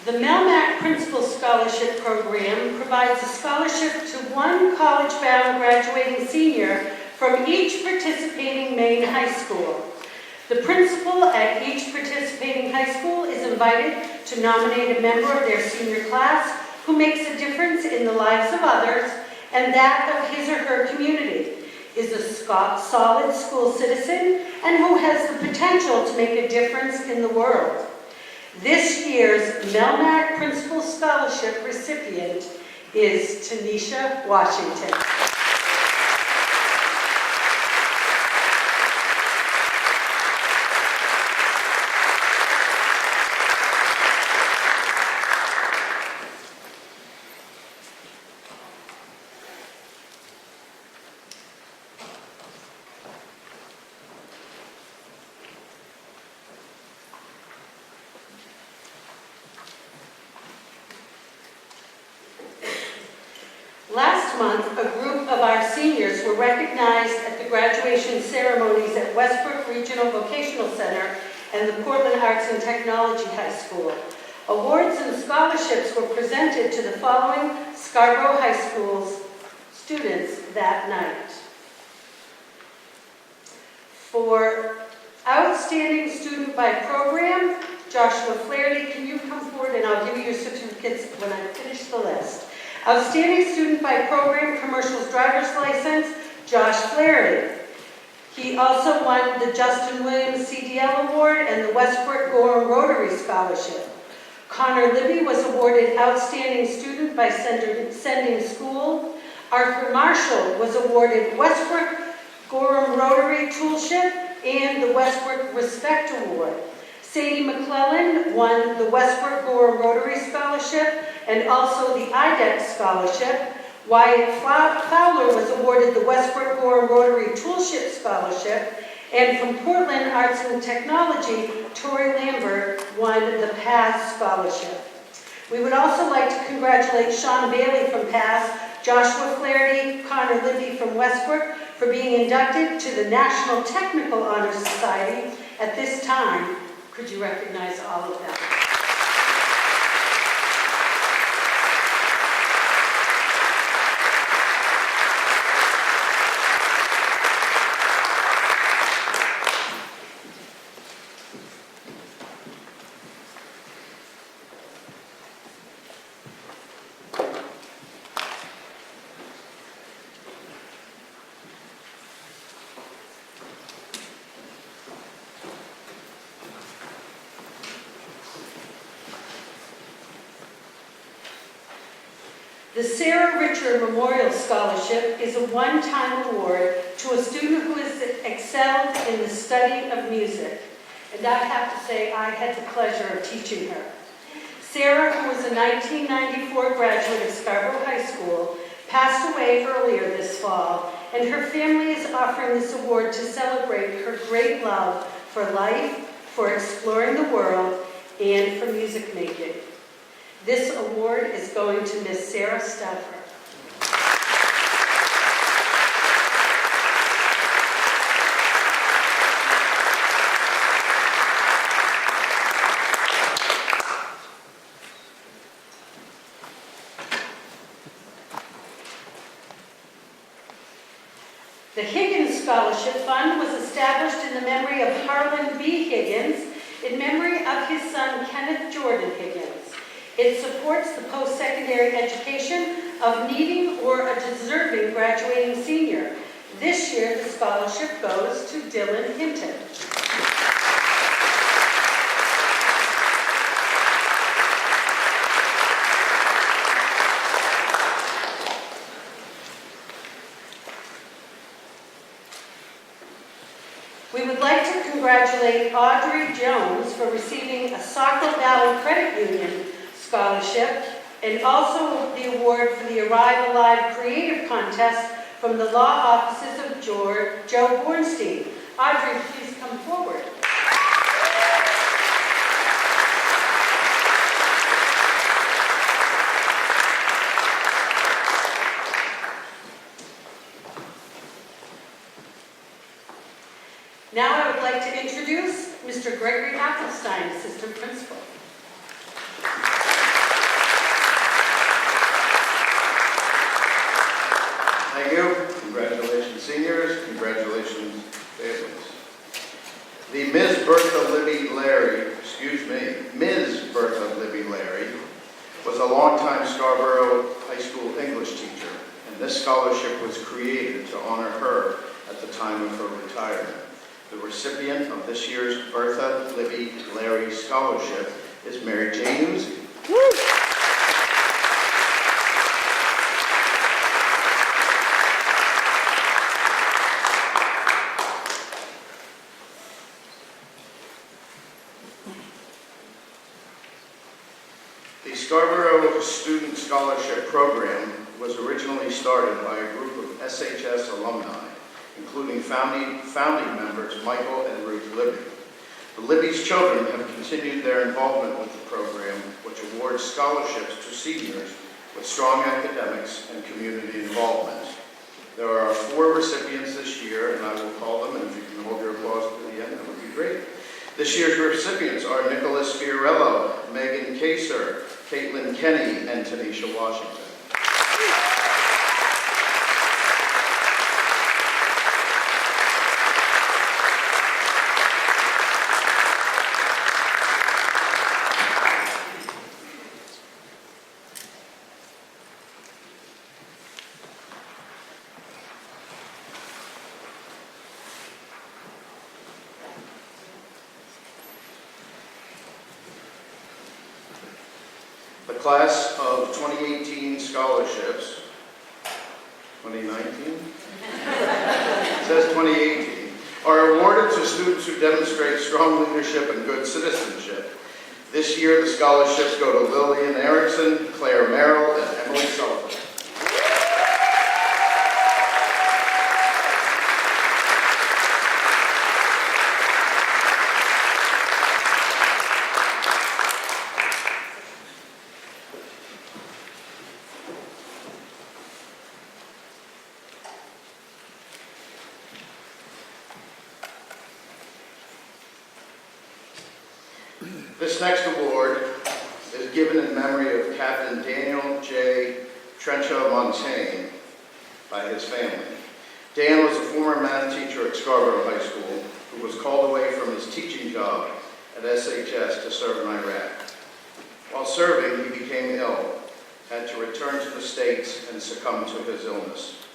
The Melmac Principal Scholarship Program provides a scholarship to 1 college-bound graduating senior from each participating Maine high school. The principal at each participating high school is invited to nominate a member of their senior class who makes a difference in the lives of others and that of his or her community, is a solid school citizen, and who has the potential to make a difference in the world. This year's Melmac Principal Scholarship recipient is Tanisha Washington. Last month, a group of our seniors were recognized at the graduation ceremonies at Westbrook Regional Vocational Center and the Portland Arts and Technology High School. Awards and scholarships were presented to the following Scarborough High School's students that night. For Outstanding Student by Program, Joshua Flaherty, can you come forward and I'll give you your certificates when I finish the list. Outstanding Student by Program, Commercials Driver's License, Josh Flaherty. He also won the Justin Williams CDL Award and the Westbrook Gorham Rotary Scholarship. Connor Libby was awarded Outstanding Student by Sending School. Arthur Marshall was awarded Westbrook Gorham Rotary Toolship and the Westbrook Respect Award. Sadie McClellan won the Westbrook Gorham Rotary Scholarship and also the IDEX Scholarship. Wyatt Fowler was awarded the Westbrook Gorham Rotary Toolship Scholarship. And from Portland Arts and Technology, Tori Lambert won the PAS Scholarship. We would also like to congratulate Sean Bailey from PAS, Joshua Flaherty, Connor Libby from Westbrook for being inducted to the National Technical Honor Society. At this time, could you recognize all of them? The Sarah Richer Memorial Scholarship is a one-time award to a student who has excelled in the study of music. And I have to say, I had the pleasure of teaching her. Sarah, who was a 1994 graduate of Scarborough High School, passed away earlier this fall, and her family is offering this award to celebrate her great love for life, for exploring the world, and for music making. This award is going to Miss Sarah Stauffer. The Higgins Scholarship Fund was established in the memory of Harlan B. Higgins, in memory of his son Kenneth Jordan Higgins. It supports the post-secondary education of needing or a deserving graduating senior. This year, the scholarship goes to Dylan Hinton. We would like to congratulate Audrey Jones for receiving a Saco Valley Credit Union scholarship and also the award for the Arrive Alive Creative Contest from the law offices of Joe Bornstein. Audrey, please come forward. Now I would like to introduce Mr. Gregory Applestein, Assistant Principal. Thank you. Congratulations, seniors. Congratulations, families. The Ms. Bertha Libby Larry was a longtime Scarborough High School English teacher, and this scholarship was created to honor her at the time of her retirement. The recipient of this year's Bertha Libby Larry Scholarship is Mary Jane Uzi. The Scarborough Student Scholarship Program was originally started by a group of SHS alumni, including founding members Michael and Ruth Libby. The Libby's children have continued their involvement with the program, which awards scholarships to seniors with strong academics and community involvement. There are 4 recipients this year, and I will call them, and if you can hold your applause to the end, that would be great. This year's recipients are Nicholas Fiorello, Megan Kaser, Caitlin Kenny, and Tanisha Washington. The class of 2018 scholarships, 2019? It says 2018, are awarded to students who demonstrate strong leadership and good citizenship. This year, the scholarships go to Lillian Erickson, Claire Merrill, and Emily Sullivan. This next award is given in memory of Captain Daniel J. Trencha-Montaigne by his family. Dan was a former math teacher at Scarborough High School who was called away from his teaching job at SHS to serve in Iraq. While serving, he became ill, had to return to the States, and succumbed to his illness.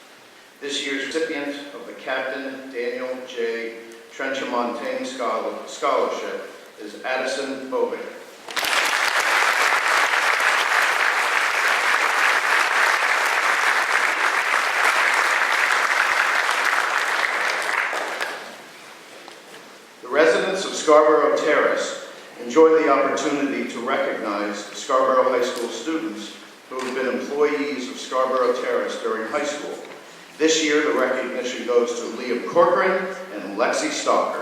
This year's recipient of the Captain Daniel J. Trencha-Montaigne Scholarship is Addison Bovick. The residents of Scarborough Terrace enjoy the opportunity to recognize Scarborough High School students who have been employees of Scarborough Terrace during high school. This year, the recognition goes to Liam Corcoran and Lexi Stalker.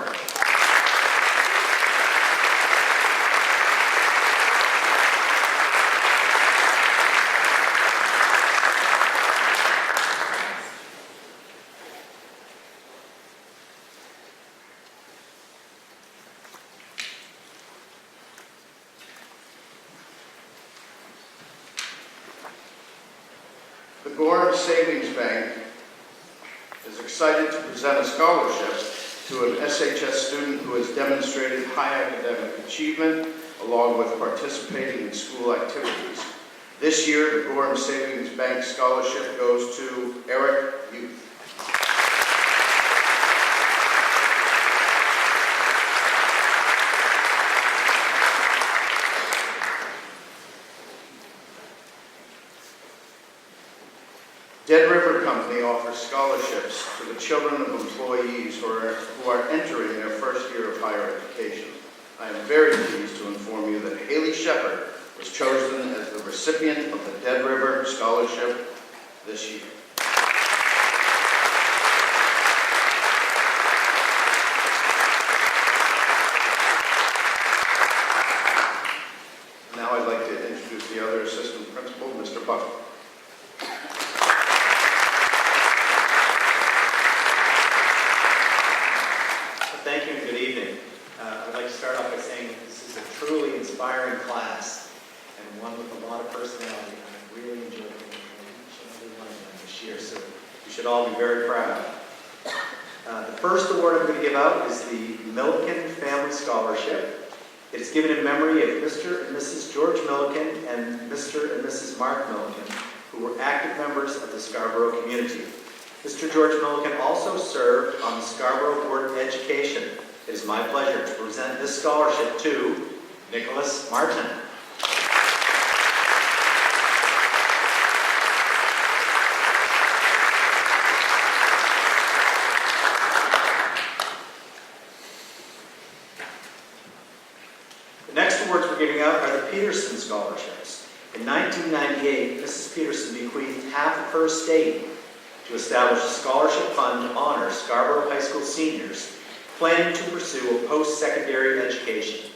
The Gorham Savings Bank is excited to present a scholarship to an SHS student who has demonstrated high academic achievement along with participating in school activities. This year, the Gorham Savings Bank Scholarship goes to Eric Youth. Dead River Company offers offers scholarships to the children of employees who are entering their first year of higher education. I am very pleased to inform you that Haley Shepard was chosen as the recipient of the Dead River Scholarship this year. Now I'd like to introduce the other assistant principal, Mr. Buck. Thank you and good evening. I'd like to start off by saying that this is a truly inspiring class and one with a lot of personality. I really enjoyed each and every one of them this year, so you should all be very proud. The first award I'm going to give out is the Milliken Family Scholarship. It is given in memory of Mr. and Mrs. George Milliken and Mr. and Mrs. Mark Milliken, who were active members of the Scarborough community. Mr. George Milliken also served on the Scarborough Board of Education. It is my pleasure to present this scholarship to Nicholas Martin. The next awards we're giving out are the Peterson Scholarships. In 1998, Mrs. Peterson bequeathed half of her estate to establish a scholarship fund to honor Scarborough High School seniors planning to pursue a post-secondary education.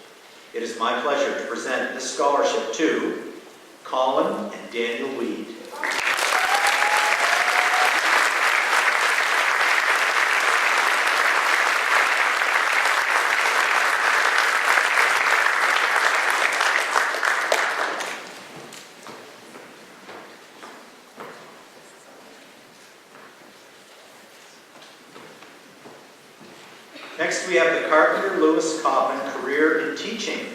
It is my pleasure to present this scholarship to Colin and Daniel Weed. Next, we have the Carpenter Lewis Coffin Career in Teaching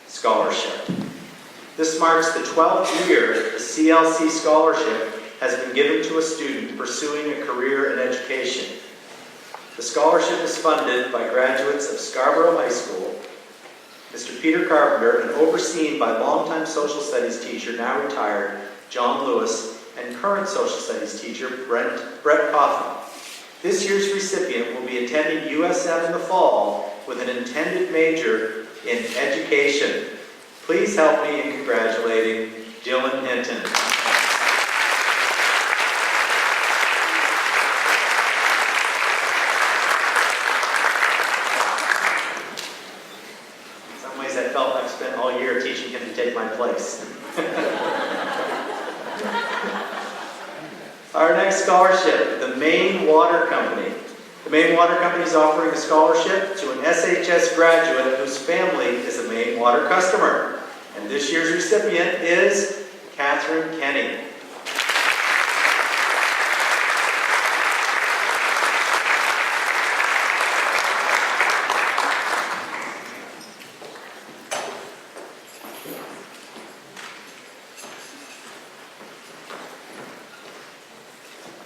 Scholarship. This marks the 12th year the CLC Scholarship has been given to a student pursuing a career in education. The scholarship is funded by graduates of Scarborough High School, Mr. Peter Carpenter, and overseen by longtime social studies teacher, now retired, John Lewis, and current social studies teacher, Brett Coffin. This year's recipient will be attending USM in the fall with an intended major in education. Please help me in congratulating Dylan Hinton. In some ways I felt I've spent all year teaching him to take my place. Our next scholarship, the Maine Water Company. The Maine Water Company is offering a scholarship to an SHS graduate whose family is a Maine Water customer. And this year's recipient is Catherine Kenny.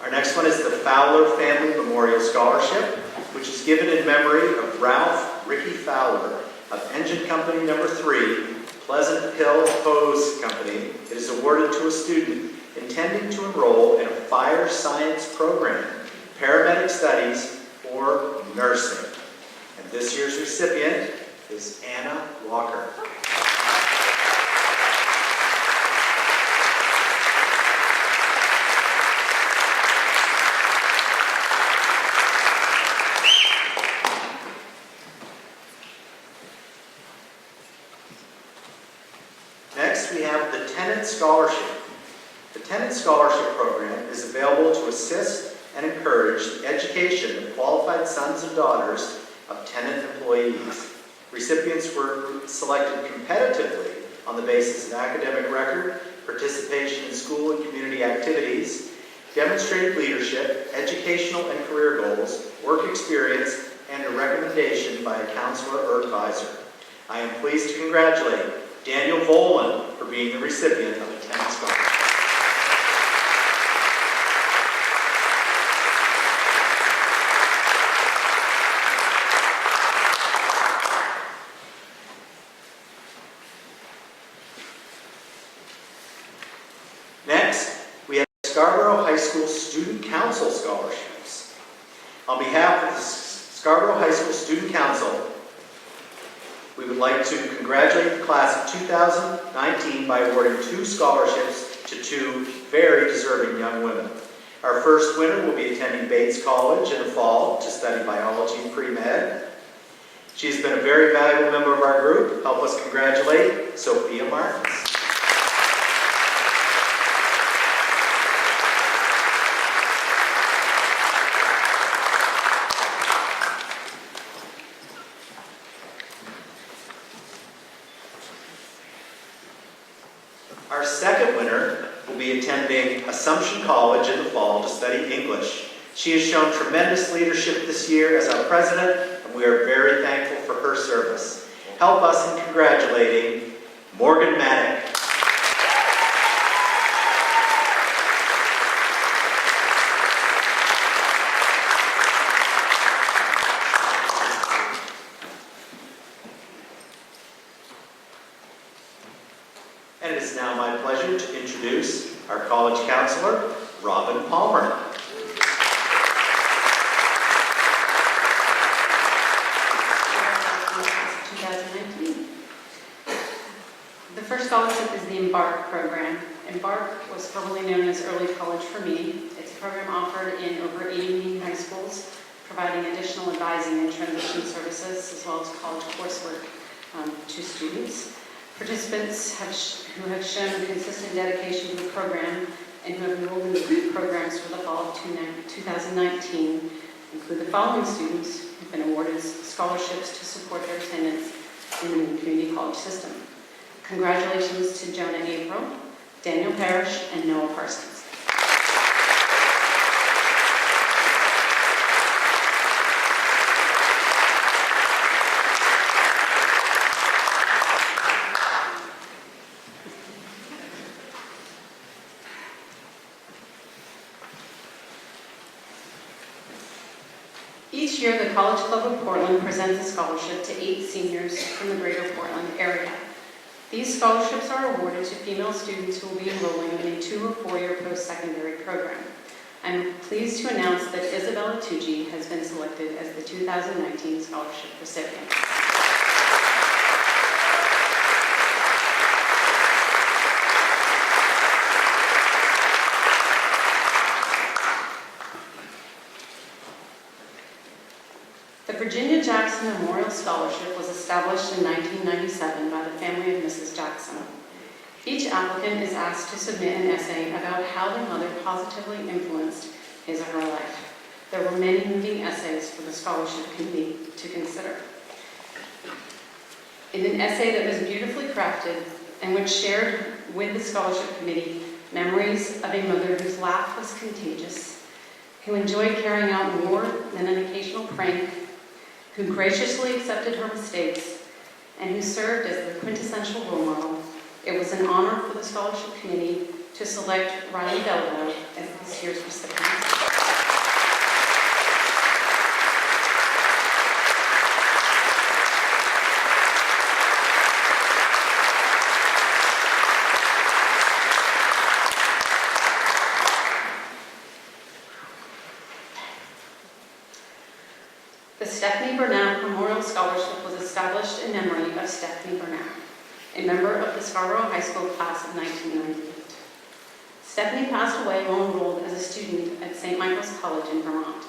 Our next one is the Fowler Family Memorial Scholarship, which is given in memory of Ralph Ricky Fowler of Engine Company Number 3, Pleasant Hill Hose Company. It is awarded to a student intending to enroll in a fire science program, paramedic studies, or nursing. And this year's recipient is Anna Walker. Next, we have the Tenant Scholarship. The Tenant Scholarship Program is available to assist and encourage the education of qualified sons and daughters of tenant employees. Recipients were selected competitively on the basis of academic record, participation in school and community activities, demonstrated leadership, educational and career goals, work experience, and a recommendation by a counselor or advisor. I am pleased to congratulate Daniel Volan for being the recipient of the Tenant Scholarship. Next, we have the Scarborough High School Student Council Scholarship. On behalf of the Scarborough High School Student Council, we would like to congratulate the class of 2019 by awarding 2 scholarships to 2 very deserving young women. Our first winner will be attending Bates College in the fall to study biology and pre-med. She's been a very valuable member of our group. Help us congratulate Sophia Martins. Our second winner will be attending Assumption College in the fall to study English. She has shown tremendous leadership this year as our president, and we are very thankful for her service. Help us in congratulating Morgan Maddock. And it is now my pleasure to introduce our college counselor, Robin Palmer. The first scholarship is the Embark program. Embark was formerly known as Early College for Me. It's a program offered in over 80 high schools, providing additional advising and transition services, as well as college coursework to students. Participants who have shown consistent dedication to the program and who have enrolled in the group programs for the fall of 2019 include the following students who have been awarded scholarships to support their attendance in the community college system. Congratulations to Jonah April, Daniel Parrish, and Noah Parsons. Each year, the College Club of Portland presents a scholarship to 8 seniors from the greater Portland area. These scholarships are awarded to female students who will be enrolling in a 2- or 4-year post-secondary program. I'm pleased to announce that Isabella Tucci has been selected as the 2019 scholarship recipient. The Virginia Jackson Memorial Scholarship was established in 1997 by the family of Mrs. Jackson. Each applicant is asked to submit an essay about how their mother positively influenced his or her life. There were many moving essays for the scholarship committee to consider. In an essay that was beautifully crafted and which shared with the scholarship committee memories of a mother whose laugh was contagious, who enjoyed carrying out more than an occasional prank, who graciously accepted her mistakes, and who served as the quintessential role model, it was an honor for the scholarship committee to select Riley Delgado as this year's recipient. The Stephanie Burnett Memorial Scholarship was established in memory of Stephanie Burnett, a member of the Scarborough High School class of 1998. Stephanie passed away while enrolled as a student at St. Michael's College in Vermont.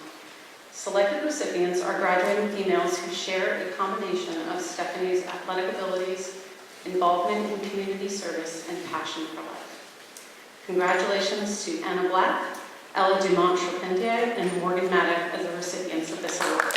Selected recipients are graduating females who share a combination of Stephanie's athletic abilities, involvement in community service, and passion for life. Congratulations to Anna Black, Ella Dumont Charpentier, and Morgan Maddock as the recipients of this award.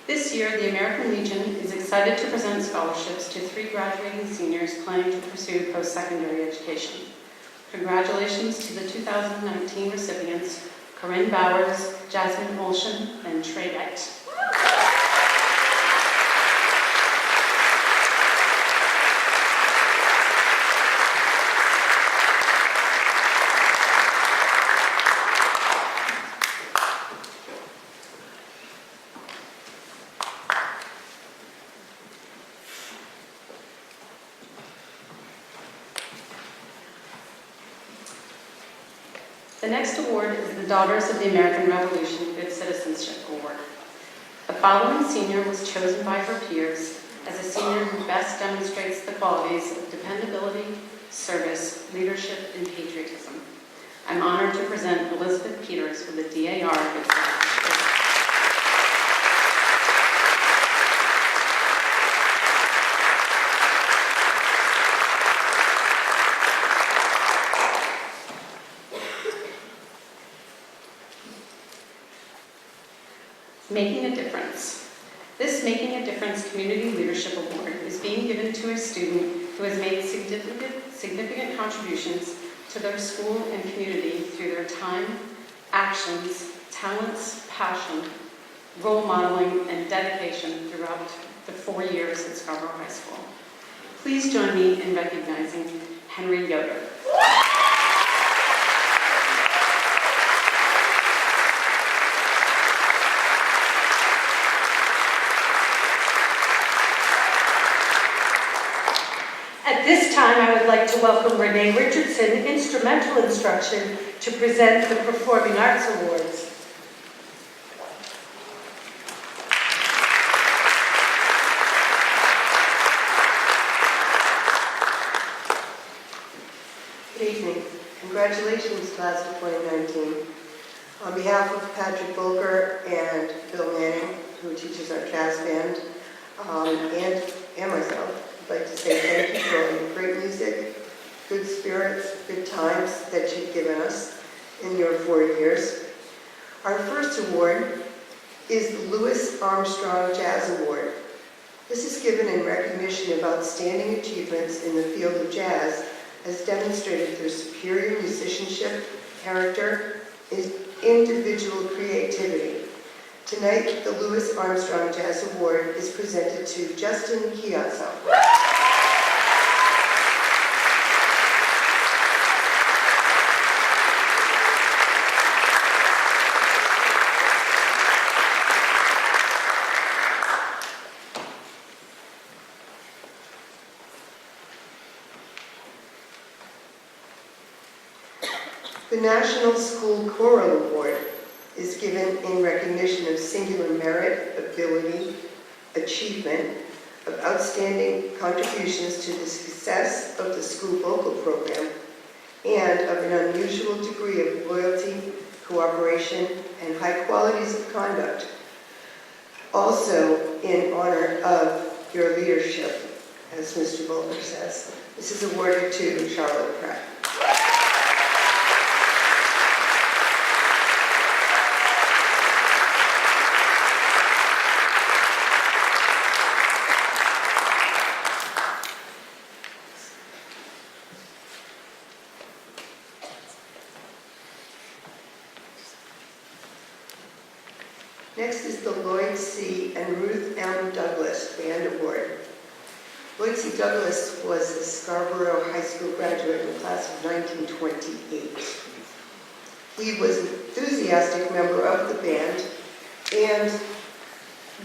This year, the American Legion is excited to present scholarships to 3 graduating seniors planning to pursue post-secondary education. Congratulations to the 2019 recipients, Corinne Bowers, Jasmine Olshan, and Trey Wright. The next award is the Daughters of the American Revolution Good Citizenship Award. The following senior was chosen by her peers as a senior who best demonstrates the qualities of dependability, service, leadership, and patriotism. I'm honored to present Elizabeth Peters with the DAR Good Citizenship. Making a Difference. This Making a Difference Community Leadership Award is being given to a student who has made significant contributions to their school and community through their time, actions, talents, passion, role modeling, and dedication throughout the 4 years at Scarborough High School. Please join me in recognizing Henry Yoder. At this time, I would like to welcome Renee Richardson, Instrumental Instruction, to present the Performing Arts Awards. Good evening. Congratulations, class of 2019. On behalf of Patrick Volker and Bill Manning, who teaches our jazz band, and myself, I'd like to say thank you for all the great music, good spirits, good times that you've given us in your 4 years. Our first award is the Louis Armstrong Jazz Award. This is given in recognition of outstanding achievements in the field of jazz as demonstrated through superior musicianship, character, and individual creativity. Tonight, the Louis Armstrong Jazz Award is presented to Justin Chiazzo. The National School Choral Award is given in recognition of singular merit, ability, achievement, of outstanding contributions to the success of the school vocal program, and of an unusual degree of loyalty, cooperation, and high qualities of conduct. Also in honor of your leadership, as Mr. Volker says. This is awarded to Charlotte Pratt. Next is the Lloyd C. and Ruth M. Douglas Band Award. Lloyd C. Douglas was a Scarborough High School graduate in the class of 1928. He was an enthusiastic member of the band, and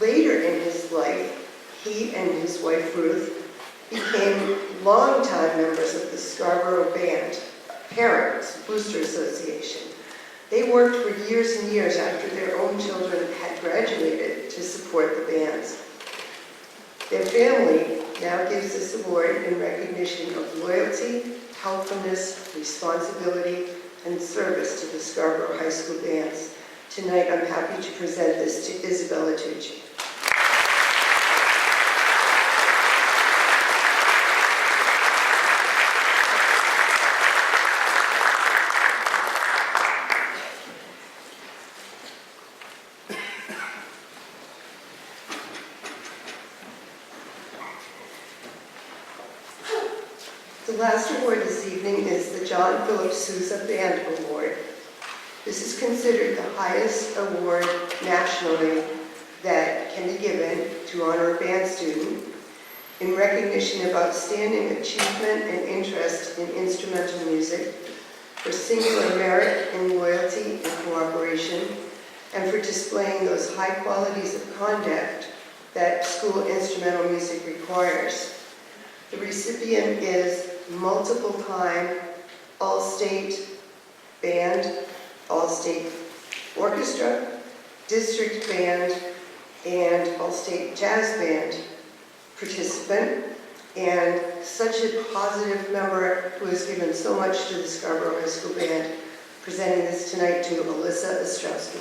later in his life, he and his wife Ruth became longtime members of the Scarborough Band Parents Booster Association. They worked for years and years after their own children had graduated to support the bands. Their family now gives this award in recognition of loyalty, helpfulness, responsibility, and service to the Scarborough High School bands. Tonight, I'm happy to present this to Isabella Tucci. The last award this evening is the John Philip Sousa Band Award. This is considered the highest award nationally that can be given to honor a band student in recognition of outstanding achievement and interest in instrumental music, for singular merit in loyalty and cooperation, and for displaying those high qualities of conduct that school instrumental music requires. The recipient is multiple-time All-State band, all-state orchestra, district band, and all-state jazz band participant, and such a positive member who has given so much to the Scarborough High School Band. Presenting this tonight to Alyssa Ostrowski.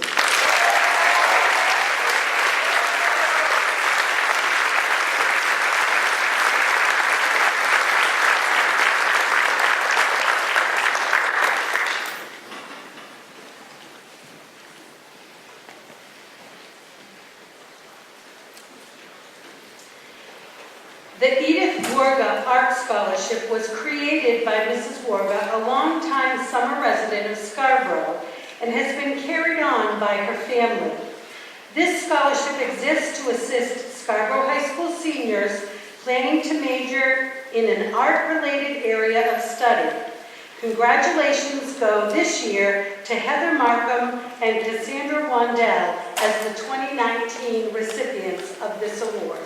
The Edith Warga Art Scholarship was created by Mrs. Warga, a longtime summer resident of Scarborough, and has been carried on by her family. This scholarship exists to assist Scarborough High School seniors planning to major in an art-related area of study. Congratulations go this year to Heather Markham and Cassandra Wandell as the 2019 recipients of this award.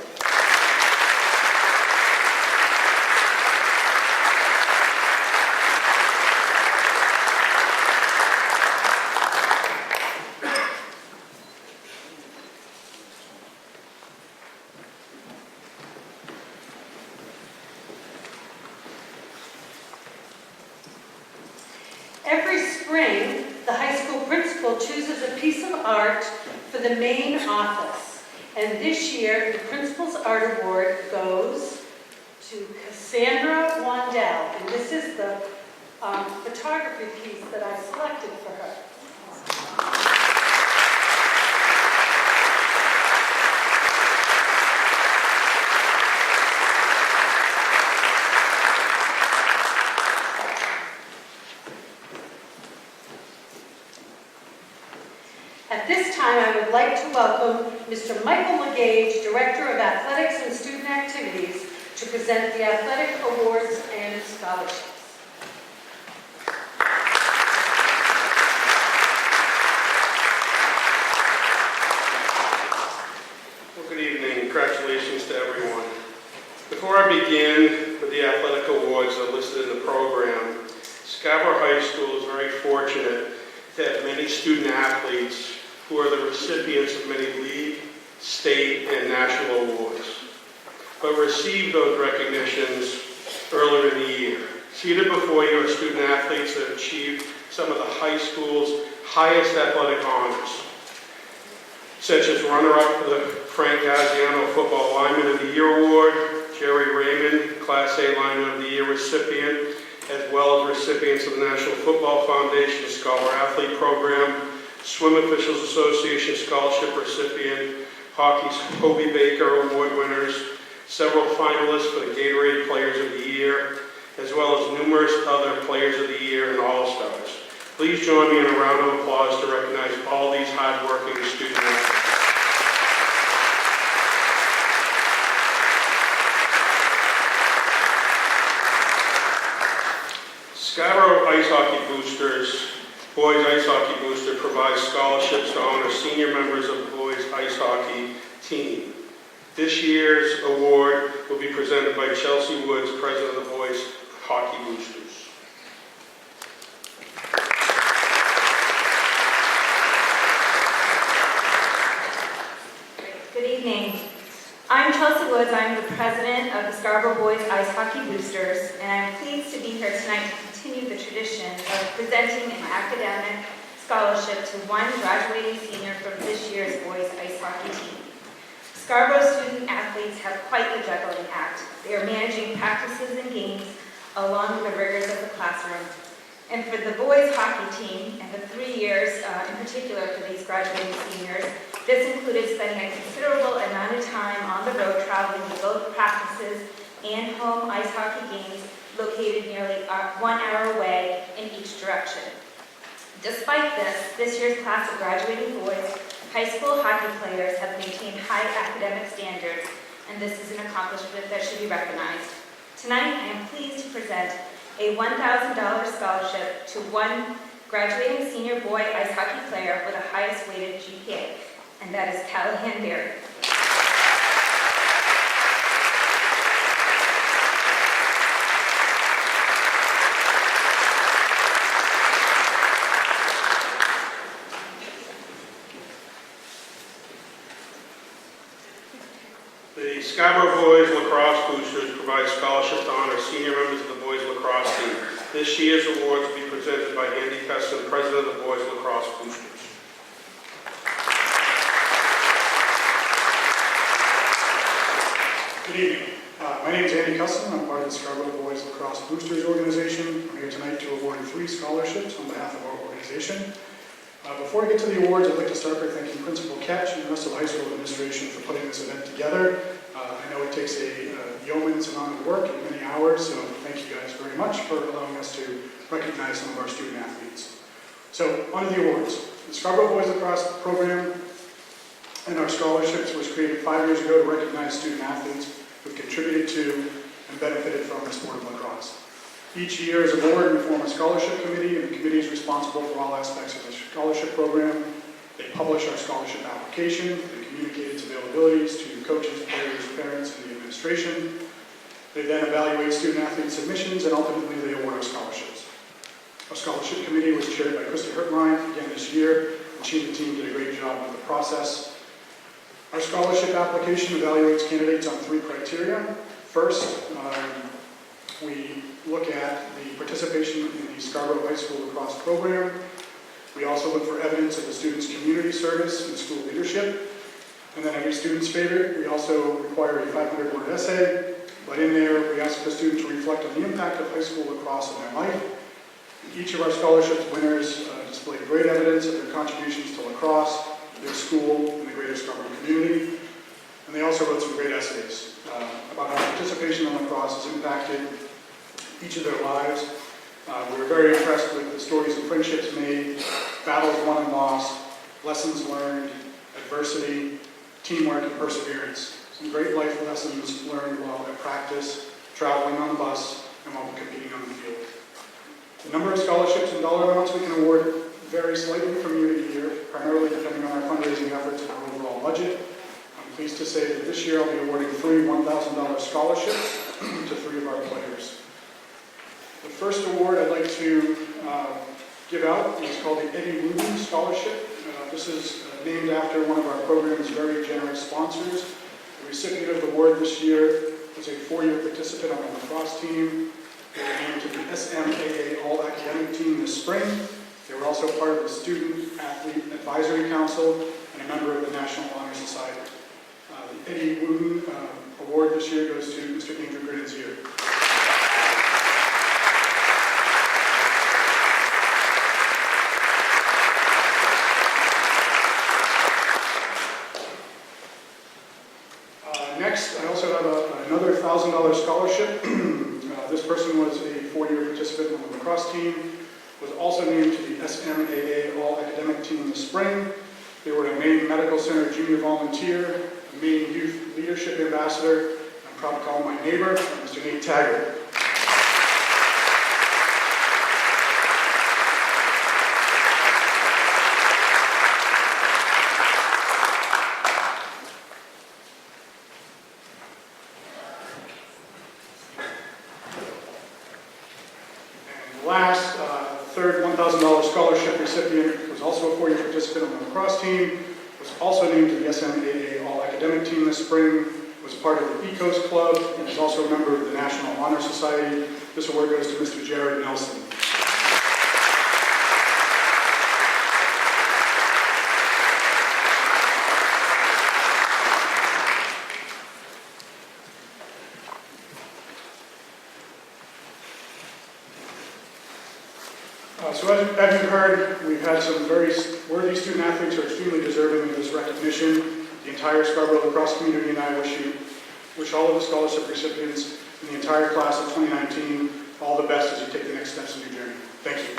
Every spring, the high school principal chooses a piece of art for the main office. And this year, the Principal's Art Award goes to Cassandra Wandell. And this is the photography piece that I selected for her. At this time, I would like to welcome Mr. Michael LeGage, Director of Athletics and Student Activities, to present the athletic awards and scholarships. Well, good evening. Congratulations to everyone. Before I begin with the athletic awards that are listed in the program, Scarborough High School is very fortunate to have many student athletes who are the recipients of many league, state, and national awards, but received those recognitions earlier in the year. Seated before you are student athletes that achieved some of the high school's highest athletic honors, such as runner-up for the Frank Gaziano Football Lineman of the Year Award, Jerry Raymond, Class A Lineman of the Year recipient, as well as recipients of the National Football Foundation Scholar Athlete Program, Swim Officials Association Scholarship recipient, hockey's Hobie Baker Award winners, several finalists for the Gatorade Players of the Year, as well as numerous other Players of the Year and All-Stars. Please join me in a round of applause to recognize all these hard-working student athletes. Scarborough Ice Hockey Boosters, Boys Ice Hockey Booster provides scholarships to honor senior members of the boys ice hockey team. This year's award will be presented by Chelsea Woods, President of the Boys Hockey Boosters. Good evening. I'm Chelsea Woods. I'm the president of the Scarborough Boys Ice Hockey Boosters, and I'm pleased to be here tonight to continue the tradition of presenting an academic scholarship to one graduating senior from this year's boys ice hockey team. Scarborough student athletes have quite the juggling act. They are managing practices and games along with the rigors of the classroom. And for the boys hockey team, and the 3 years in particular for these graduating seniors, this included spending a considerable amount of time on the road traveling to both practices and home ice hockey games located nearly 1 hour away in each direction. Despite this year's class of graduating boys, high school hockey players have maintained high academic standards, and this is an accomplishment that should be recognized. Tonight, I am pleased to present a $1,000 scholarship to one graduating senior boy ice hockey player with the highest weighted GPA, and that is Callahan Berry. senior members of the boys lacrosse team. This year's awards will be presented by Andy Custon, president of the boys lacrosse boosters. Good evening. My name is Andy Cusson. I'm part of the Scarborough Boys Lacrosse Boosters organization. I'm here tonight to award 3 scholarships on behalf of our organization. Before I get to the awards, I'd like to start by thanking Principal Ketch and the rest of the high school administration for putting this event together. I know it takes a yeoman's amount of work and many hours, so thank you guys very much for allowing us to recognize some of our student athletes. So, on to the awards. The Scarborough Boys Lacrosse program and our scholarships was created 5 years ago to recognize student athletes who have contributed to and benefited from the sport of lacrosse. Each year as a board, we form a scholarship committee, and the committee is responsible for all aspects of the scholarship program. They publish our scholarship application, they communicate its availabilities to coaches, players, parents, and the administration. They then evaluate student athlete submissions, and ultimately they award our scholarships. Our scholarship committee was chaired by Krista Hertline again this year, and she and the team did a great job with the process. Our scholarship application evaluates candidates on 3 criteria. First, we look at the participation in the Scarborough High School lacrosse program. We also look for evidence of the student's community service and school leadership. And then every student's favorite, we also require a 500-word essay. But in there, we ask the student to reflect on the impact of high school lacrosse in their life. Each of our scholarships winners displayed great evidence of their contributions to lacrosse, their school, and the greater Scarborough community. And they also wrote some great essays about how participation in lacrosse has impacted each of their lives. We were very impressed with the stories of friendships made, battles won and lost, lessons learned, adversity, teamwork, and perseverance. Some great life lessons learned while at practice, traveling on the bus, and while competing on the field. The number of scholarships and dollar amounts we can award vary slightly from year to year, primarily depending on our fundraising efforts and our overall budget. I'm pleased to say that this year I'll be awarding 3 $1,000 scholarships to 3 of our players. The first award I'd like to give out is called the Eddie Rubin Scholarship. This is named after one of our program's very generous sponsors. The recipient of the award this year was a 4-year participant on the lacrosse team. They were named to the SMAA All-Academic Team this spring. They were also part of the Student Athlete Advisory Council and a member of the National Honor Society. The Eddie Rubin Award this year goes to Mr. Andrew Grenadier. Next, I also have another $1,000 scholarship. This person was a 4-year participant on the lacrosse team, was also named to the SMAA All-Academic Team this spring. They were a Maine Medical Center junior volunteer, a Maine Youth Leadership Ambassador. I'm proud to call him my neighbor, Mr. Nate Taggart. Last, third $1,000 scholarship recipient was also a 4-year participant on the lacrosse team, was also named to the SMAA All-Academic Team this spring, was part of the Ecos Club, and is also a member of the National Honor Society. This award goes to Mr. Jared Nelson. So as you've heard, we've had some very worthy student athletes who are extremely deserving of this recognition. The entire Scarborough lacrosse community and I wish all of the scholarship recipients in the entire class of 2019 all the best as you take the next steps in your journey. Thank you.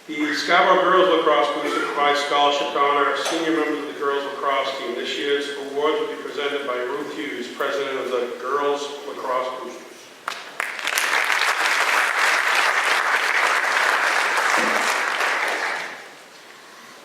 The Scarborough Girls Lacrosse Booster provides scholarship to honor senior members of the girls lacrosse team. This year's awards will be presented by Ruth Hughes, president of the Girls Lacrosse Boosters.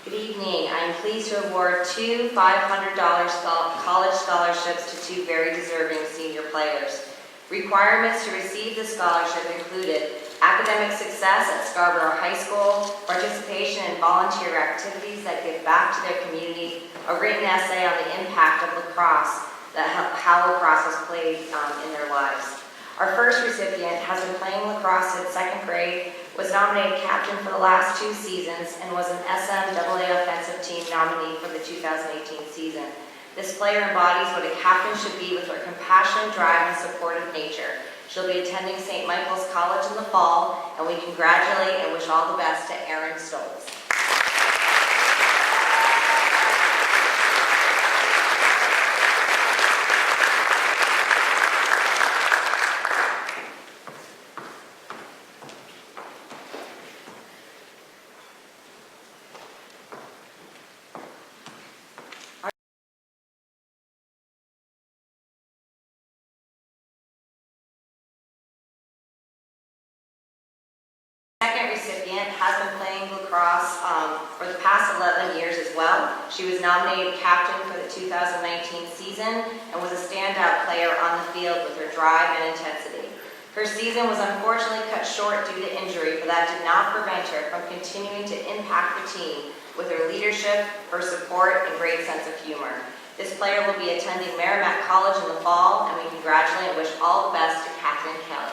Good evening. I'm pleased to award 2 $500 college scholarships to 2 very deserving senior players. Requirements to receive the scholarship included academic success at Scarborough High School, participation in volunteer activities that give back to their community, a written essay on the impact of lacrosse, how lacrosse has played in their lives. Our first recipient has been playing lacrosse since second grade, was nominated captain for the last 2 seasons, and was an SMAA offensive team nominee for the 2018 season. This player embodies what a captain should be with her compassion, drive, and supportive nature. She'll be attending St. Michael's College in the fall, and we congratulate and wish all the best to Erin Stoltz. Second recipient has been playing lacrosse for the past 11 years as well. She was nominated captain for the 2019 season and was a standout player on the field with her drive and intensity. Her season was unfortunately cut short due to injury, but that did not prevent her from continuing to impact the team with her leadership, her support, and great sense of humor. This player will be attending Merrimack College in the fall, and we congratulate and wish all the best to Catherine Kelly.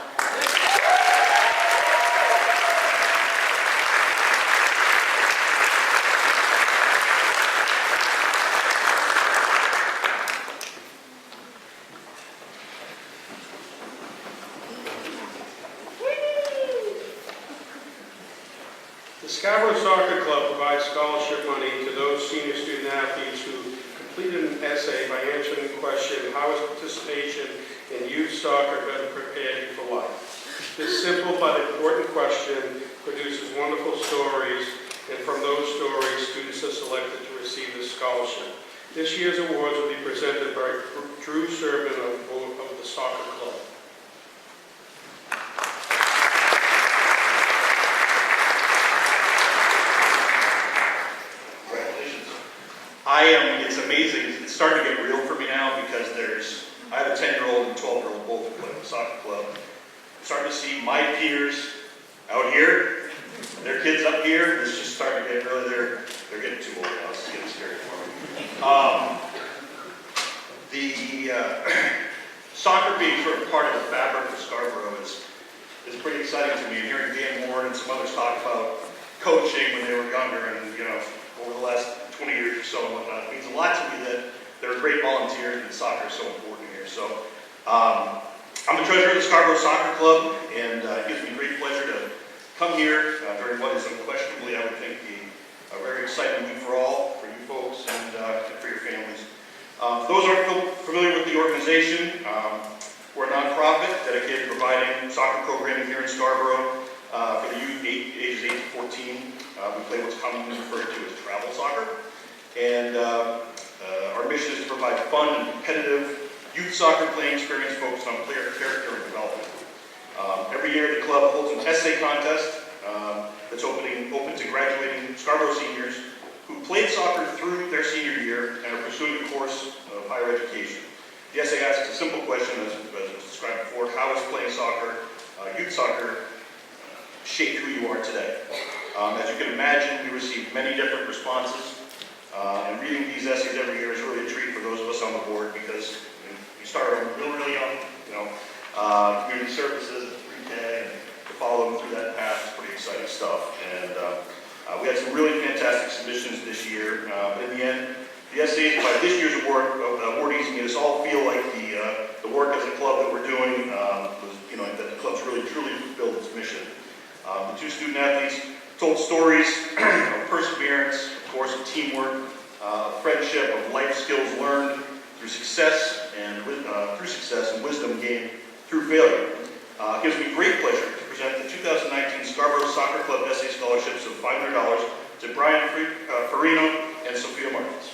The Scarborough Soccer Club provides scholarship money to those senior student athletes who completed an essay by answering the question, how is participation in youth soccer better prepared you for life? This simple but important question produces wonderful stories, and from those stories, students are selected to receive this scholarship. This year's awards will be presented by Drew Serban of the Soccer Club. It's amazing. It's starting to get real for me now because I have a 10-year-old and a 12-year-old both who play in the soccer club. I'm starting to see my peers out here, and their kids up here. It's just starting to get really, they're getting too old now. It's getting scary for me. Soccer being sort of part of the fabric of Scarborough is pretty exciting to me. And hearing Dan Warren and some others talk about coaching when they were younger and, over the last 20 years or so and whatnot, it means a lot to me that there are great volunteers and soccer is so important here. So I'm the treasurer of the Scarborough Soccer Club, and it gives me great pleasure to come here during what is unquestionably, I would think, a very exciting week for you folks, and for your families. For those who aren't familiar with the organization, we're a nonprofit dedicated to providing soccer programming here in Scarborough for the youth ages 8 to 14. We play what's commonly referred to as travel soccer. And our mission is to provide fun and competitive youth soccer playing experience focused on player character and development. Every year the club holds an essay contest that's open to graduating Scarborough seniors who played soccer through their senior year and are pursuing a course of higher education. The essay asks a simple question, as was described before: how is playing soccer, youth soccer, shaped who you are today? As you can imagine, we receive many different responses, and reading these essays every year is really a treat for those of us on the board because you start really young, community services, pre-K, and to follow them through that path is pretty exciting stuff. And we had some really fantastic submissions this year, but in the end, the essays by this year's awardees made us all feel like the work as a club that we're doing was, that the club's really truly fulfilled its mission. The 2 student athletes told stories of perseverance, of course, of teamwork, friendship, of life skills learned through success and wisdom gained through failure. It gives me great pleasure to present the 2019 Scarborough Soccer Club Essay Scholarships of $500 to Brian Farino and Sophia Martins.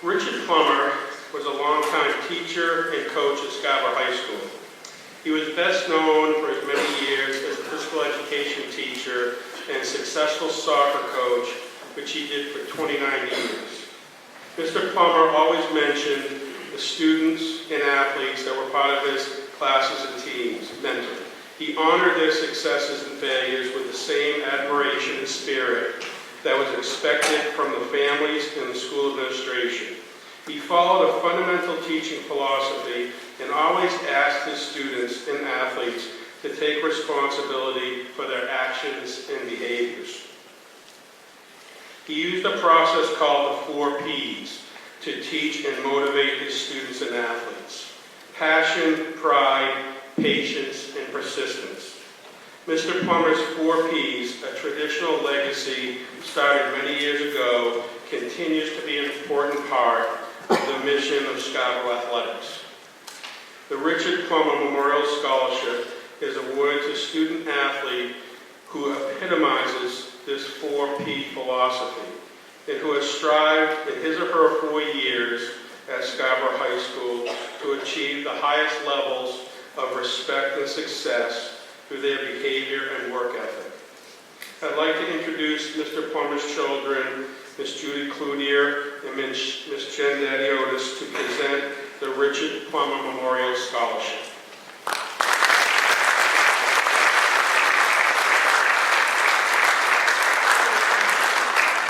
Richard Plummer was a longtime teacher and coach at Scarborough High School. He was best known for his many years as a physical education teacher and successful soccer coach, which he did for 29 years. Mr. Plummer always mentioned the students and athletes that were part of his classes and teams, mentored. He honored their successes and failures with the same admiration and spirit that was expected from the families and the school administration. He followed a fundamental teaching philosophy and always asked his students and athletes to take responsibility for their actions and behaviors. He used a process called the 4 Ps to teach and motivate his students and athletes: passion, pride, patience, and persistence. Mr. Plummer's 4 Ps, a traditional legacy started many years ago, continues to be an important part of the mission of Scarborough Athletics. The Richard Plummer Memorial Scholarship is awarded to a student athlete who epitomizes this 4P philosophy and who has strived in his or her 4 years at Scarborough High School to achieve the highest levels of respect and success through their behavior and work ethic. I'd like to introduce Mr. Plummer's children, Ms. Judy Cloutier and Ms. Jen Dadiotis, to present the Richard Plummer Memorial Scholarship.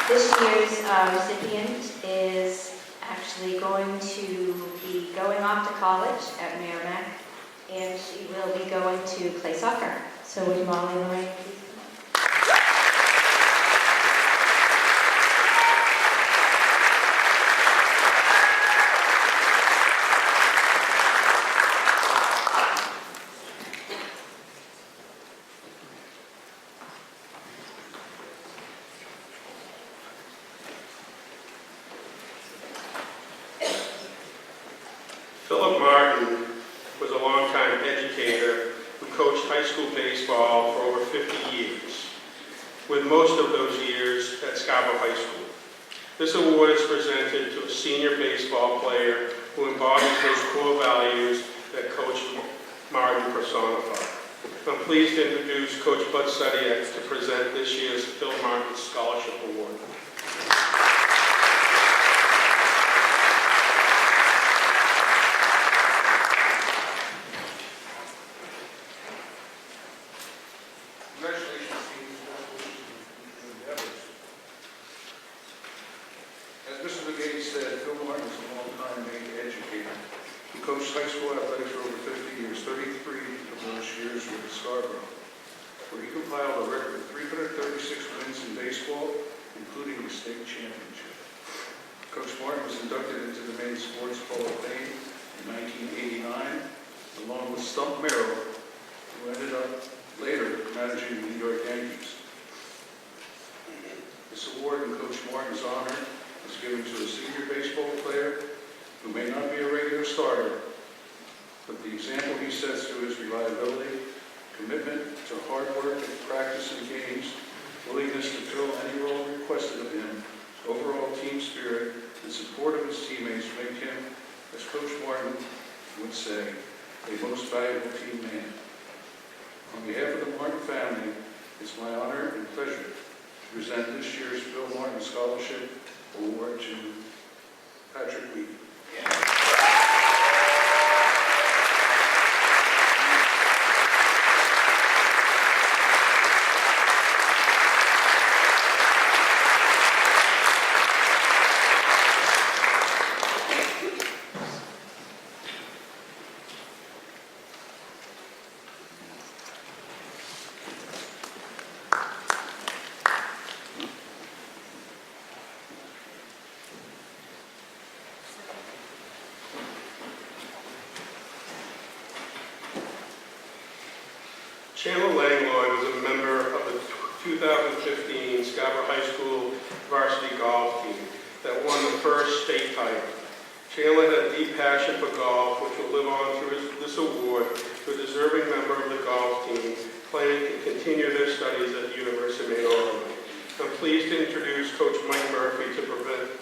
This year's recipient is actually going to be going off to college at Merrimack, and she will be going to play soccer. So would Molly and Lorraine please come up? Philip Martin was a longtime educator who coached high school baseball for over 50 years, with most of those years at Scarborough High School. This award is presented to a senior baseball player who embodies those core values that Coach Martin personified. I'm pleased to introduce Coach Bud Sudiak to present this year's Phil Martin Scholarship Award. Coached high school athletics for over 50 years, 33 of those years with Scarborough, where he compiled a record of 336 wins in baseball, including the state championship. Coach Martin was inducted into the Maine Sports Hall of Fame in 1989, along with Stump Merrill, who ended up later managing the New York Yankees. This award in Coach Martin's honor is given to a senior baseball player who may not be a regular starter, but the example he sets through his reliability, commitment to hard work and practice and games, willingness to fill any role requested of him, overall team spirit, and support of his teammates make him, as Coach Martin would say, a most valuable team man. On behalf of the Martin family, it's my honor and pleasure to present this year's Bill Martin Scholarship Award to Patrick Lee. Chandler Langlois was a member of the 2015 Scarborough High School varsity golf team that won the first state title. Chandler had a deep passion for golf, which will live on through this award to a deserving member of the golf team planning to continue their studies at the University of Maine. I'm pleased to introduce Coach Mike Murphy to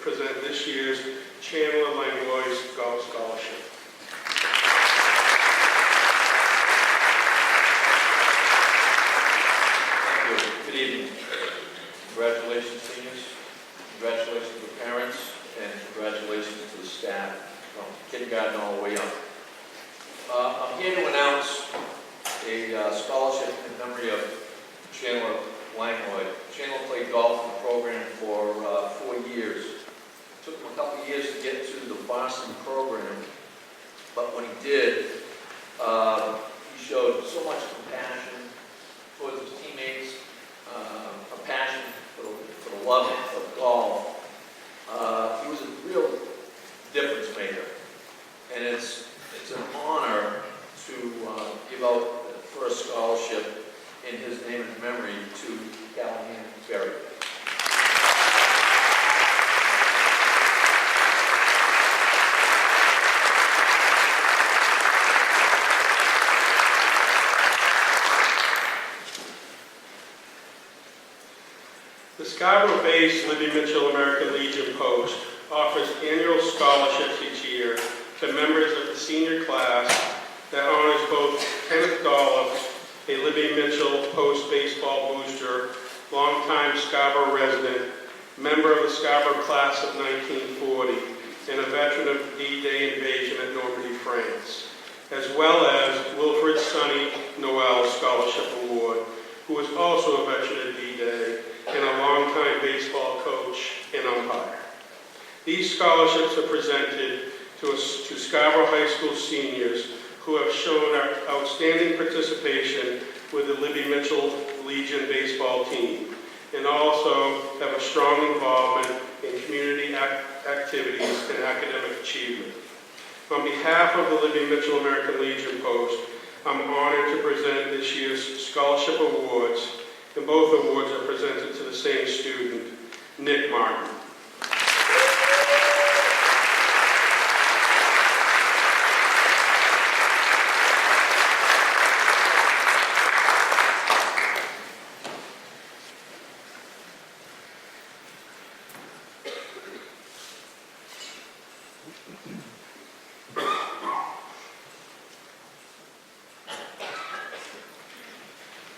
present this year's Chandler Langlois Golf Scholarship. Thank you. Good evening. Congratulations, seniors. Congratulations to the parents, and congratulations to the staff from kindergarten all the way up. I'm here to announce a scholarship in memory of Chandler Langlois. Chandler played golf in the program for 4 years. It took him a couple of years to get to the Boston program, but when he did, he showed so much compassion towards his teammates, a passion for the love of golf. He was a real difference maker, and it's an honor to give out the first scholarship in his name and memory to Callahan Berry. The Scarborough-based Libby Mitchell American Legion Post offers annual scholarships each year to members of the senior class that honors both Kenneth Dollips, a Libby Mitchell Post baseball booster, longtime Scarborough resident, member of the Scarborough class of 1940, and a veteran of D-Day invasion at Normandy, France, as well as Wilfred Sonny Noel Scholarship Award, who is also a veteran of D-Day and a longtime baseball coach and umpire. These scholarships are presented to Scarborough High School seniors who have shown outstanding participation with the Libby Mitchell Legion baseball team, and also have a strong involvement in community activities and academic achievement. On behalf of the Libby Mitchell American Legion Post, I'm honored to present this year's scholarship awards, and both awards are presented to the same student, Nick Martin.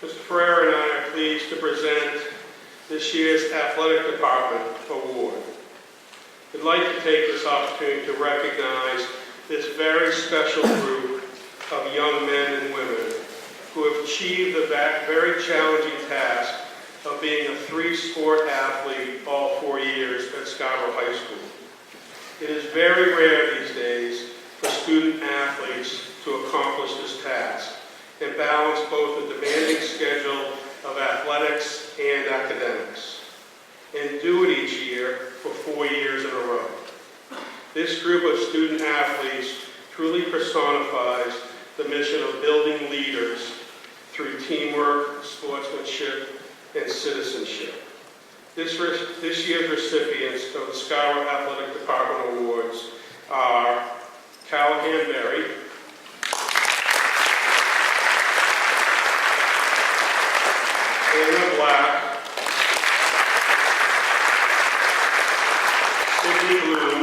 Mr. Ferrer and I are pleased to present this year's Athletic Department Award. I'd like to take this opportunity to recognize this very special group of young men and women who have achieved the very challenging task of being a three-sport athlete all 4 years at Scarborough High School. It is very rare these days for student athletes to accomplish this task and balance both the demanding schedule of athletics and academics, and do it each year for 4 years in a row. This group of student athletes truly personifies the mission of building leaders through teamwork, sportsmanship, and citizenship. This year's recipients of the Scarborough Athletic Department Awards are Callahan Berry, Anna Black, Sydney Bloom,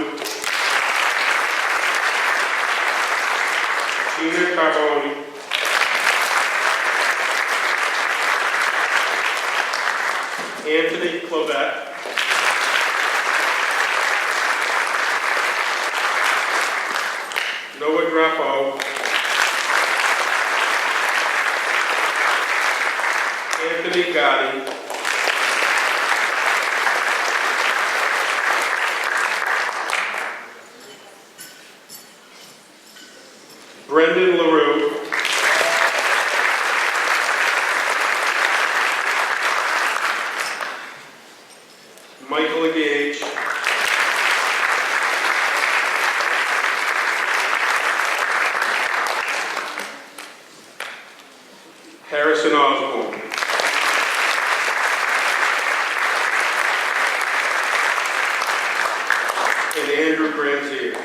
Gina Carboni, Anthony Clavette, Noah Drapeau, Anthony Gotti, Brendan LaRue, Michael Gage, Harrison Osborne, and Andrew Granzier.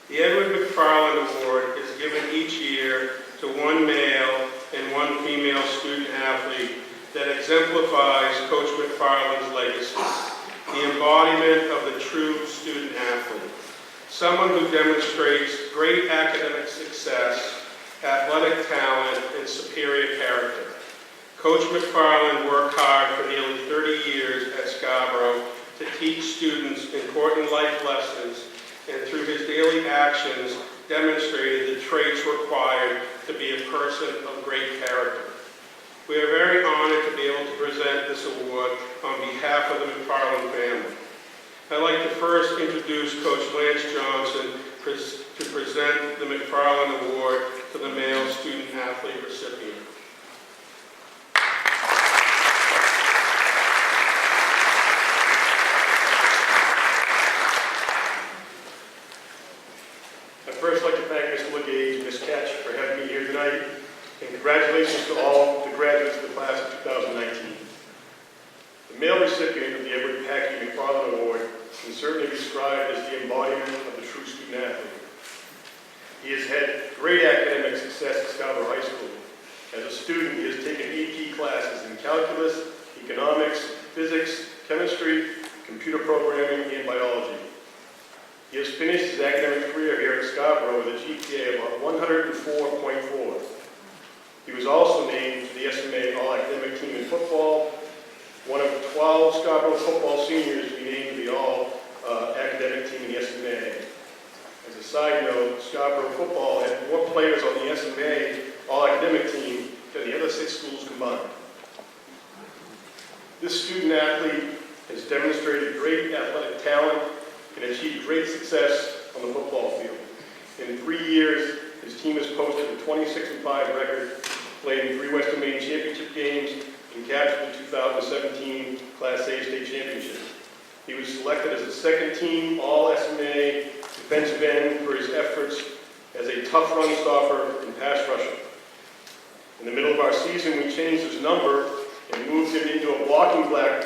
The Edward McFarland Award is given each year to one male and one female student athlete that exemplifies Coach McFarland's legacy, the embodiment of the true student athlete, someone who demonstrates great academic success, athletic talent, and superior character. Coach McFarland worked hard for nearly 30 years at Scarborough to teach students important life lessons, and through his daily actions demonstrated the traits required to be a person of great character. We are very honored to be able to present this award on behalf of the McFarland family. I'd like to first introduce Coach Lance Johnson to present the McFarland Award to the male student athlete recipient. I'd first like to thank Mr. Legage and Ms. Ketch for having me here tonight, and congratulations to all the graduates of the class of 2019. The male recipient of the Edward Packey McFarland Award can certainly be described as the embodiment of the true student athlete. He has had great academic success at Scarborough High School. As a student, he has taken AP classes in calculus, economics, physics, chemistry, computer programming, and biology. He has finished his academic career here at Scarborough with a GPA of 104.4. He was also named to the SMA All-Academic Team in football, one of 12 Scarborough football seniors to be named to the All-Academic Team in the SMA. As a side note, Scarborough football had more players on the SMA All-Academic Team than the other 6 schools combined. This student athlete has demonstrated great athletic talent and achieved great success on the football field. In 3 years, his team has posted a 26-5 record, played in 3 Western Maine Championship games, and captured the 2017 Class A state championship. He was selected as a second-team All-SMA defensive end for his efforts as a tough run stopper and pass rusher. In the middle of our season, we changed his number and moved him into a blocking back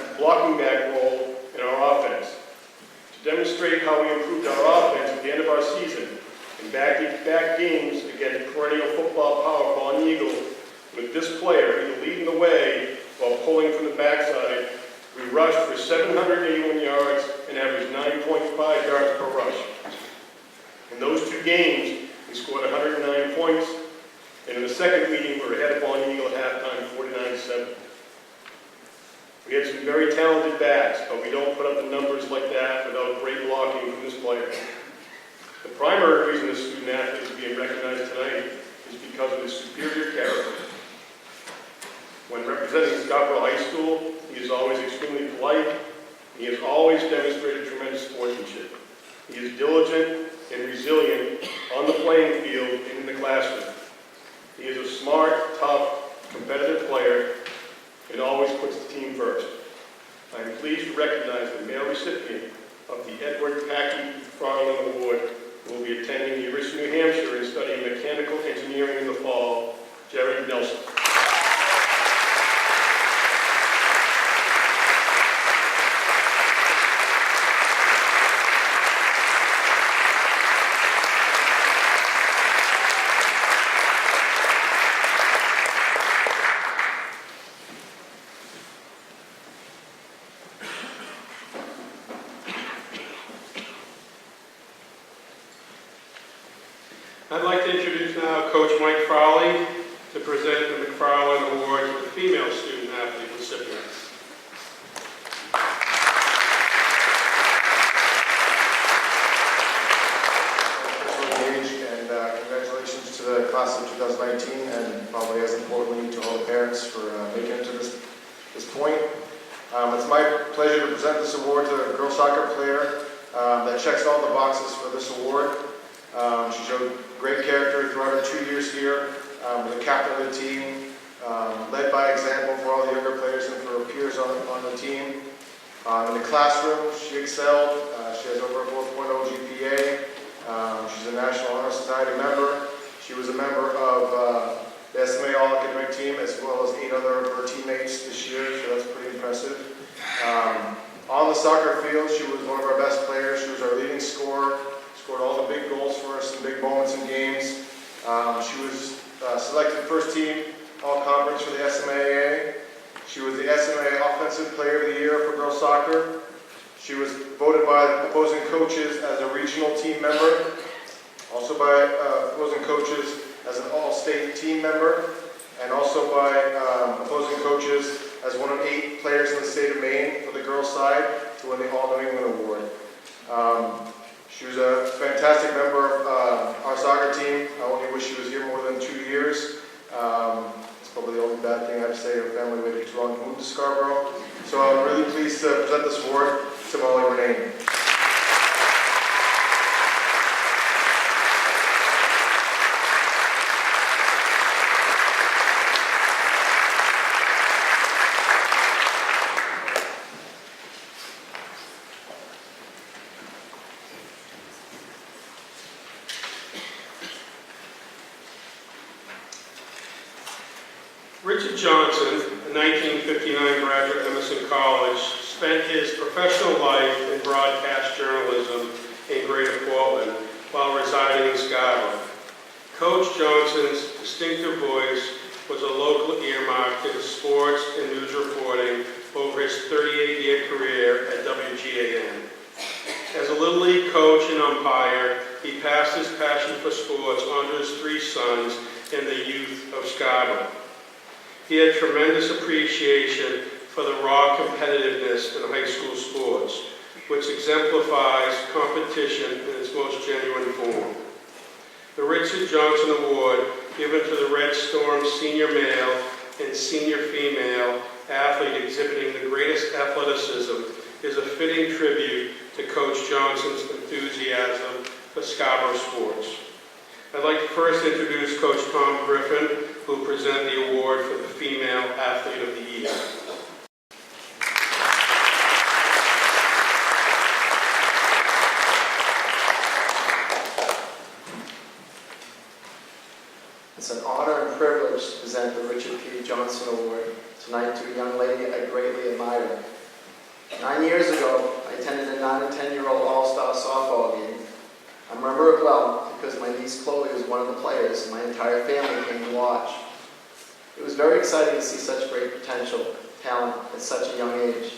role in our offense. To demonstrate how we improved our offense at the end of our season, in back games against perennial football power Von Eagle, with this player either leading the way while pulling from the backside, we rushed for 781 yards and averaged 9.5 yards per rush. In those 2 games, we scored 109 points, and in the second meeting, we were ahead of Von Eagle at halftime, 49-7. We had some very talented backs, but we don't put up the numbers like that without great blocking from this player. The primary reason this student athlete is being recognized tonight is because of his superior character. When representing Scarborough High School, he is always extremely polite, and he has always demonstrated tremendous sportsmanship. He is diligent and resilient on the playing field and in the classroom. He is a smart, tough, competitive player and always puts the team first. I am pleased to recognize the male recipient of the Edward Packey McFarland Award, who will be attending the University of New Hampshire and studying mechanical engineering in the fall, Jared Nelson. I'd like to introduce now Coach Mike Farley to present the McFarland Award to the female student athlete recipients. And congratulations to the class of 2019, and probably as importantly to all the parents for making it to this point. It's my pleasure to present this award to a girls soccer player that checks all the boxes for this award. She showed great character throughout her 2 years here, was a captain of the team, led by example for all the younger players and for her peers on the team. In the classroom, she excelled. She has over a 4.0 GPA. She's a National Honor Society member. She was a member of the SMA All-Academic Team, as well as 8 other of her teammates this year, so that's pretty impressive. On the soccer field, she was one of our best players. She was our leading scorer, scored all the big goals for us some big moments in games. She was selected first team all-conference for the SMAA. She was the SMA Offensive Player of the Year for girls soccer. She was voted by opposing coaches as a regional team member, also by opposing coaches as an all-state team member, and also by opposing coaches as one of 8 players in the state of Maine for the girls' side to win the All-New England Award. She was a fantastic member of our soccer team. I only wish she was here more than 2 years. It's probably the only bad thing I have to say. Her family waited too long to move to Scarborough. So I'm really pleased to present this award to Molly Renee. Richard Johnson, a 1959 graduate of Emerson College, spent his professional life in broadcast journalism in Greater Portland while residing in Scarborough. Coach Johnson's distinctive voice was a local earmark to his sports and news reporting over his 38-year career at WGAN. As a Little League coach and umpire, he passed his passion for sports on to his 3 sons and the youth of Scarborough. He had tremendous appreciation for the raw competitiveness in high school sports, which exemplifies competition in its most genuine form. The Richard Johnson Award, given to the Red Storm senior male and senior female athlete exhibiting the greatest athleticism, is a fitting tribute to Coach Johnson's enthusiasm for Scarborough sports. I'd like to first introduce Coach Tom Griffin, who will present the award for the Female Athlete of the Year. It's an honor and privilege to present the Richard P. Johnson Award tonight to a young lady I greatly admire. 9 years ago, I attended a 9 and 10-year-old all-star softball game. I remember it well because my niece Chloe was one of the players and my entire family came to watch. It was very exciting to see such great potential, talent at such a young age.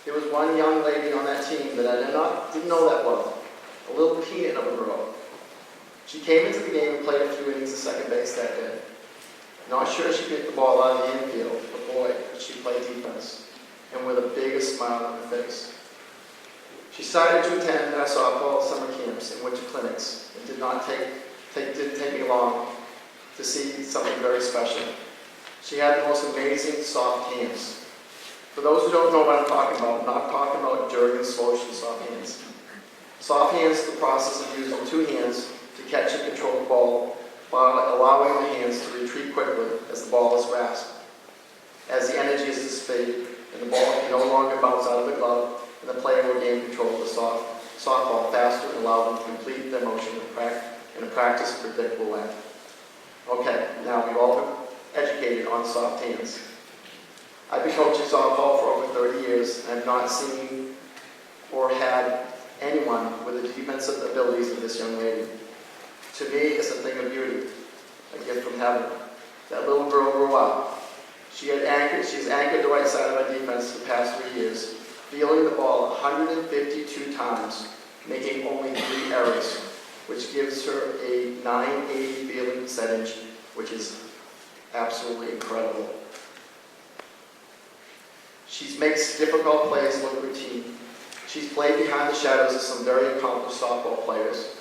There was one young lady on that team that I didn't know that well, a little peanut of a girl. She came into the game and played a few innings of second base that day. Not sure she could hit the ball out of the infield, but boy, could she play defense, and with the biggest smile on her face. She started to attend our softball summer camps and winter clinics. It didn't take me long to see something very special. She had the most amazing soft hands. For those who don't know what I'm talking about, I'm not talking about Jurgen Slosh soft hands. Soft hands is the process of using 2 hands to catch and control the ball while allowing the hands to retreat quickly as the ball is grasped. As the energy is dissipated and the ball can no longer bounce out of the glove, and the player will gain control of the softball faster and allow them to complete their motion in a practice predictable way. Okay, now we've all been educated on soft hands. I've been coaching softball for over 30 years and I've not seen or had anyone with the defensive abilities of this young lady. To me, it's a thing of beauty, a gift from heaven. That little girl grew up. She's anchored the right side of our defense the past 3 years, fielding the ball 152 times, making only 3 errors, which gives her a 980 fielding percentage, which is absolutely incredible. She makes difficult plays look routine. She's played behind the shadows of some very accomplished softball players,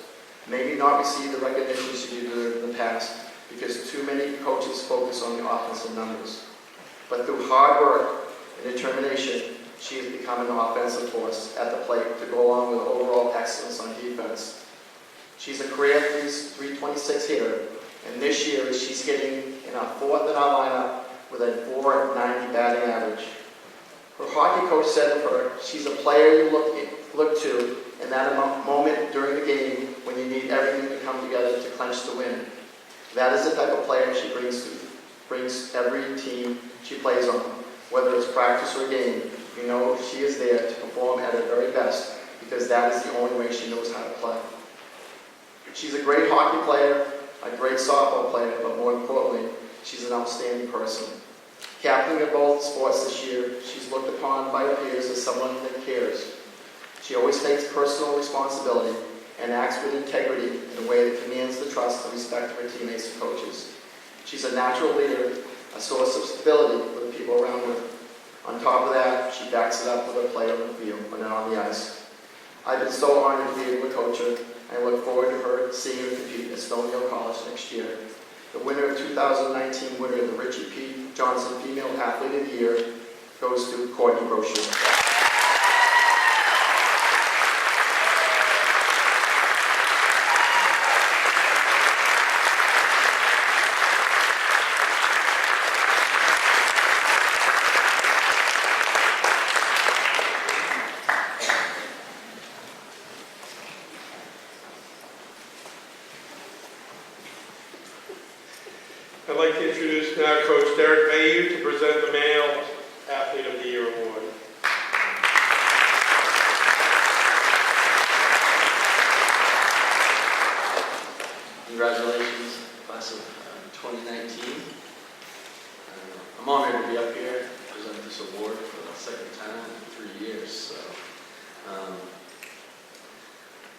maybe not received the recognition she did in the past because too many coaches focus on the offensive numbers. But through hard work and determination, she has become an offensive force at the plate to go along with overall excellence on defense. She's a career .326 hitter, and this year she's hitting in our 4th in our lineup with a .490 batting average. Her hockey coach said of her, she's a player you look to in that moment during the game when you need everything to come together to clinch the win. That is the type of player she brings every team she plays on, whether it's practice or game. You know she is there to perform at her very best because that is the only way she knows how to play. She's a great hockey player, a great softball player, but more importantly, she's an outstanding person. Captain of both sports this year, she's looked upon by her peers as someone that cares. She always takes personal responsibility and acts with integrity in a way that commands the trust and respect of her teammates and coaches. She's a natural leader, a source of stability for the people around her. On top of that, she backs it up with her play on the field and on the ice. I've been so honored to be able to coach her. I look forward to her seeing her compete at Stonehill College next year. The winner of 2019 winner of the Richard P. Johnson Female Athlete of the Year goes to Courtney Brochu. I'd like to introduce now Coach Derek Bayou to present the Male Athlete of the Year Award. Congratulations, class of 2019. I'm honored to be up here to present this award for the second time in 3 years. So,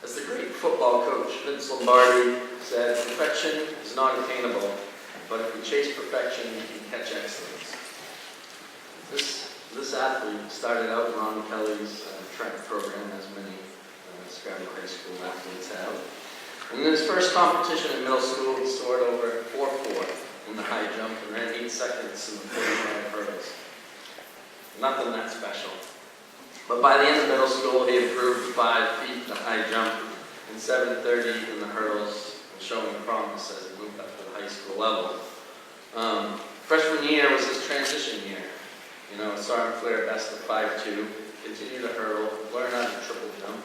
as the great football coach Vince Lombardi said, perfection is not attainable, but if we chase perfection, we can catch excellence. This athlete started out in Ron Kelly's track program, as many Scarborough High School athletes have. And in his first competition in middle school, he soared over 4.4 in the high jump and ran 8 seconds in the 45 hurdles. Nothing that special. But by the end of middle school, he improved to 5 feet in the high jump and 7:30 in the hurdles, and showing promise as he moved up to the high school level. Freshman year was his transition year. You know, saw him flare best of 5.2, continue to hurdle, learn how to triple jump,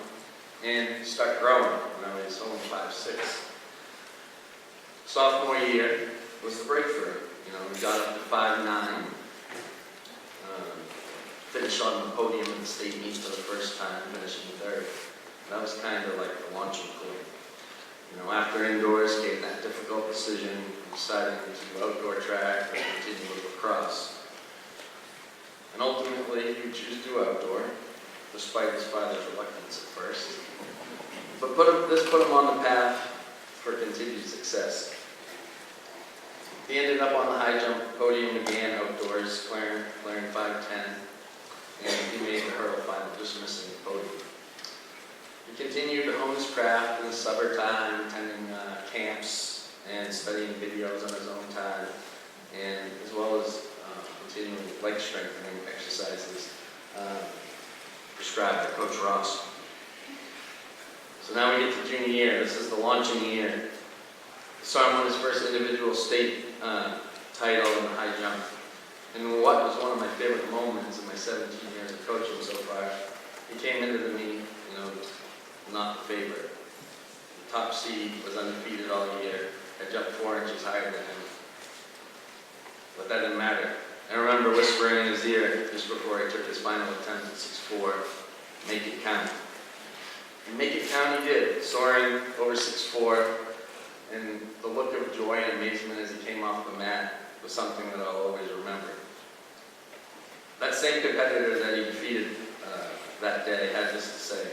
and start growing. You know, he's only 5'6". Sophomore year was the breakthrough. You know, he got up to 5'9". Finished on the podium in the state meet for the first time, finishing third. That was kind of like the launching point. You know, after indoors came that difficult decision of deciding to do outdoor track or continue with lacrosse. And ultimately, he would choose to do outdoor, despite his father's reluctance at first. But this put him on the path for continued success. He ended up on the high jump podium again outdoors, clearing 5'10", and he made the hurdle final, just missing the podium. He continued to hone his craft in the summertime, attending camps and studying videos on his own time, and as well as continuing leg strengthening exercises prescribed by Coach Ross. So now we get to junior year. This is the launching year. Saw him win his first individual state title in the high jump. And what was one of my favorite moments in my 17 years of coaching so far, he came into the meet, you know, not the favorite. The top seed was undefeated all year. I jumped 4 inches higher than him. But that didn't matter. I remember whispering in his ear just before he took his final attempt at 6'4", make it count. And make it count he did, soaring over 6'4", and the look of joy and amazement as he came off the mat was something that I'll always remember. That same competitor that he defeated that day had this to say: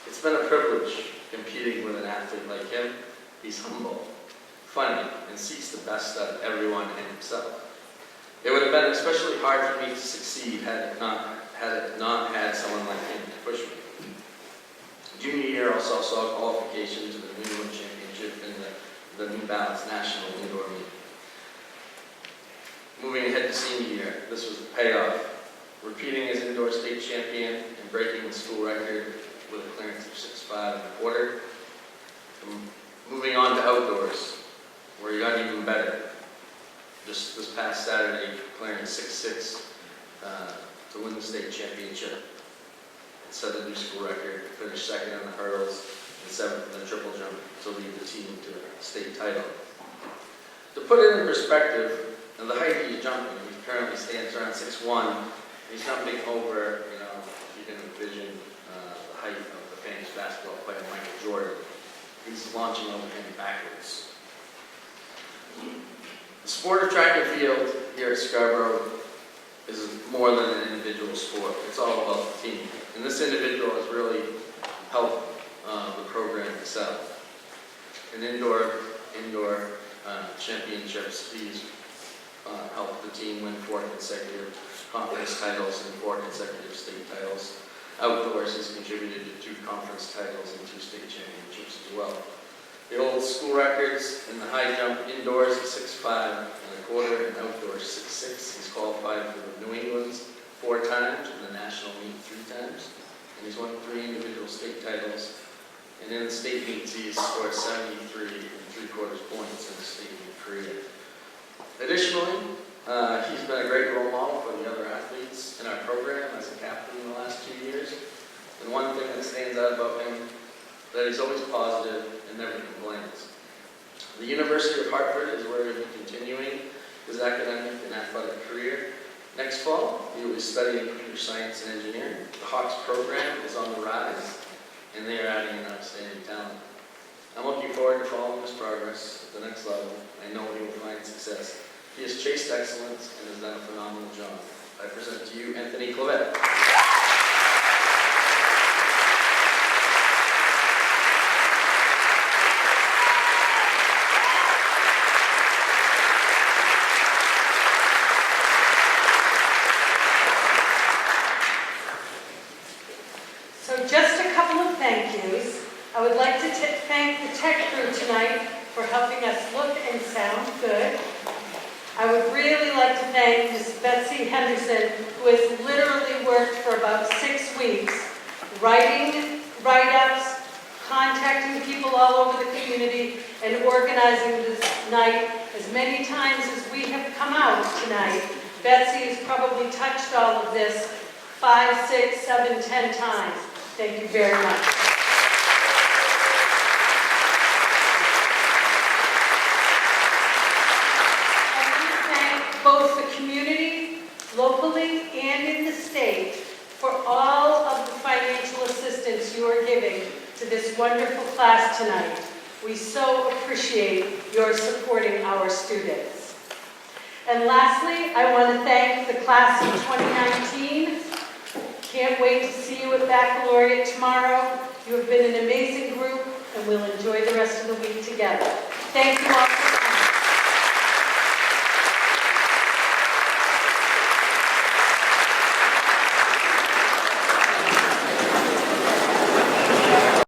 "It's been a privilege competing with an athlete like him. He's humble, funny, and seeks the best out of everyone and himself. It would have been especially hard for me to succeed had it not had someone like him to push me." Junior year also saw qualification to the New England Championship in the New Balance National Indoor Meet. Moving ahead to senior year, this was the payoff. Repeating as indoor state champion and breaking the school record with a clearance of 6'5" and a quarter. Moving on to outdoors, where he got even better. Just this past Saturday, clearing 6'6" to win the state championship. And set a new school record, finished second in the hurdles and 7th in the triple jump to lead the team to a state title. To put it in perspective, and the height he's jumping, he currently stands around 6'1". He's jumping over, you know, if you can envision the height of the famous basketball player Michael Jordan. He's launching over him backwards. The sport of track and field here at Scarborough is more than an individual sport. It's all about the team. And this individual has really helped the program excel. In indoor championships, he's helped the team win 4 consecutive conference titles and 4 consecutive state titles. Outdoors, he's contributed to 2 conference titles and 2 state championships as well. The old school records in the high jump indoors, 6'5" and outdoors 6'6". He's qualified for the New England's 4 times and the national meet 3 times. And he's won 3 individual state titles. And in the state meets, he's scored 73 3/4 points in the state meet career. Additionally, he's been a great role model for the other athletes in our program as a captain in the last 2 years. And one thing that stands out about him, that he's always positive and never complains. The University of Hartford is where he'll be continuing his academic and athletic career. Next fall, he will be studying computer science and engineering. The Hawks program is on the rise, and they are adding an outstanding talent. I'm looking forward to following his progress at the next level. I know he will find success. He has chased excellence and has done a phenomenal job. I present to you Anthony Clavette. So just a couple of thank yous. I would like to thank the tech crew tonight for helping us look and sound good. I would really like to thank Ms. Betsy Henderson, who has literally worked for about 6 weeks, writing write-ups, contacting people all over the community, and organizing this night. As many times as we have come out tonight, Betsy has probably touched all of this 5, 6, 7, 10 times. Thank you very much. I want to thank both the community, locally and in the state, for all of the financial assistance you are giving to this wonderful class tonight. We so appreciate your supporting our students. And lastly, I want to thank the class of 2019. Can't wait to see you at Baccalaureate tomorrow. You have been an amazing group, and we'll enjoy the rest of the week together. Thank you all.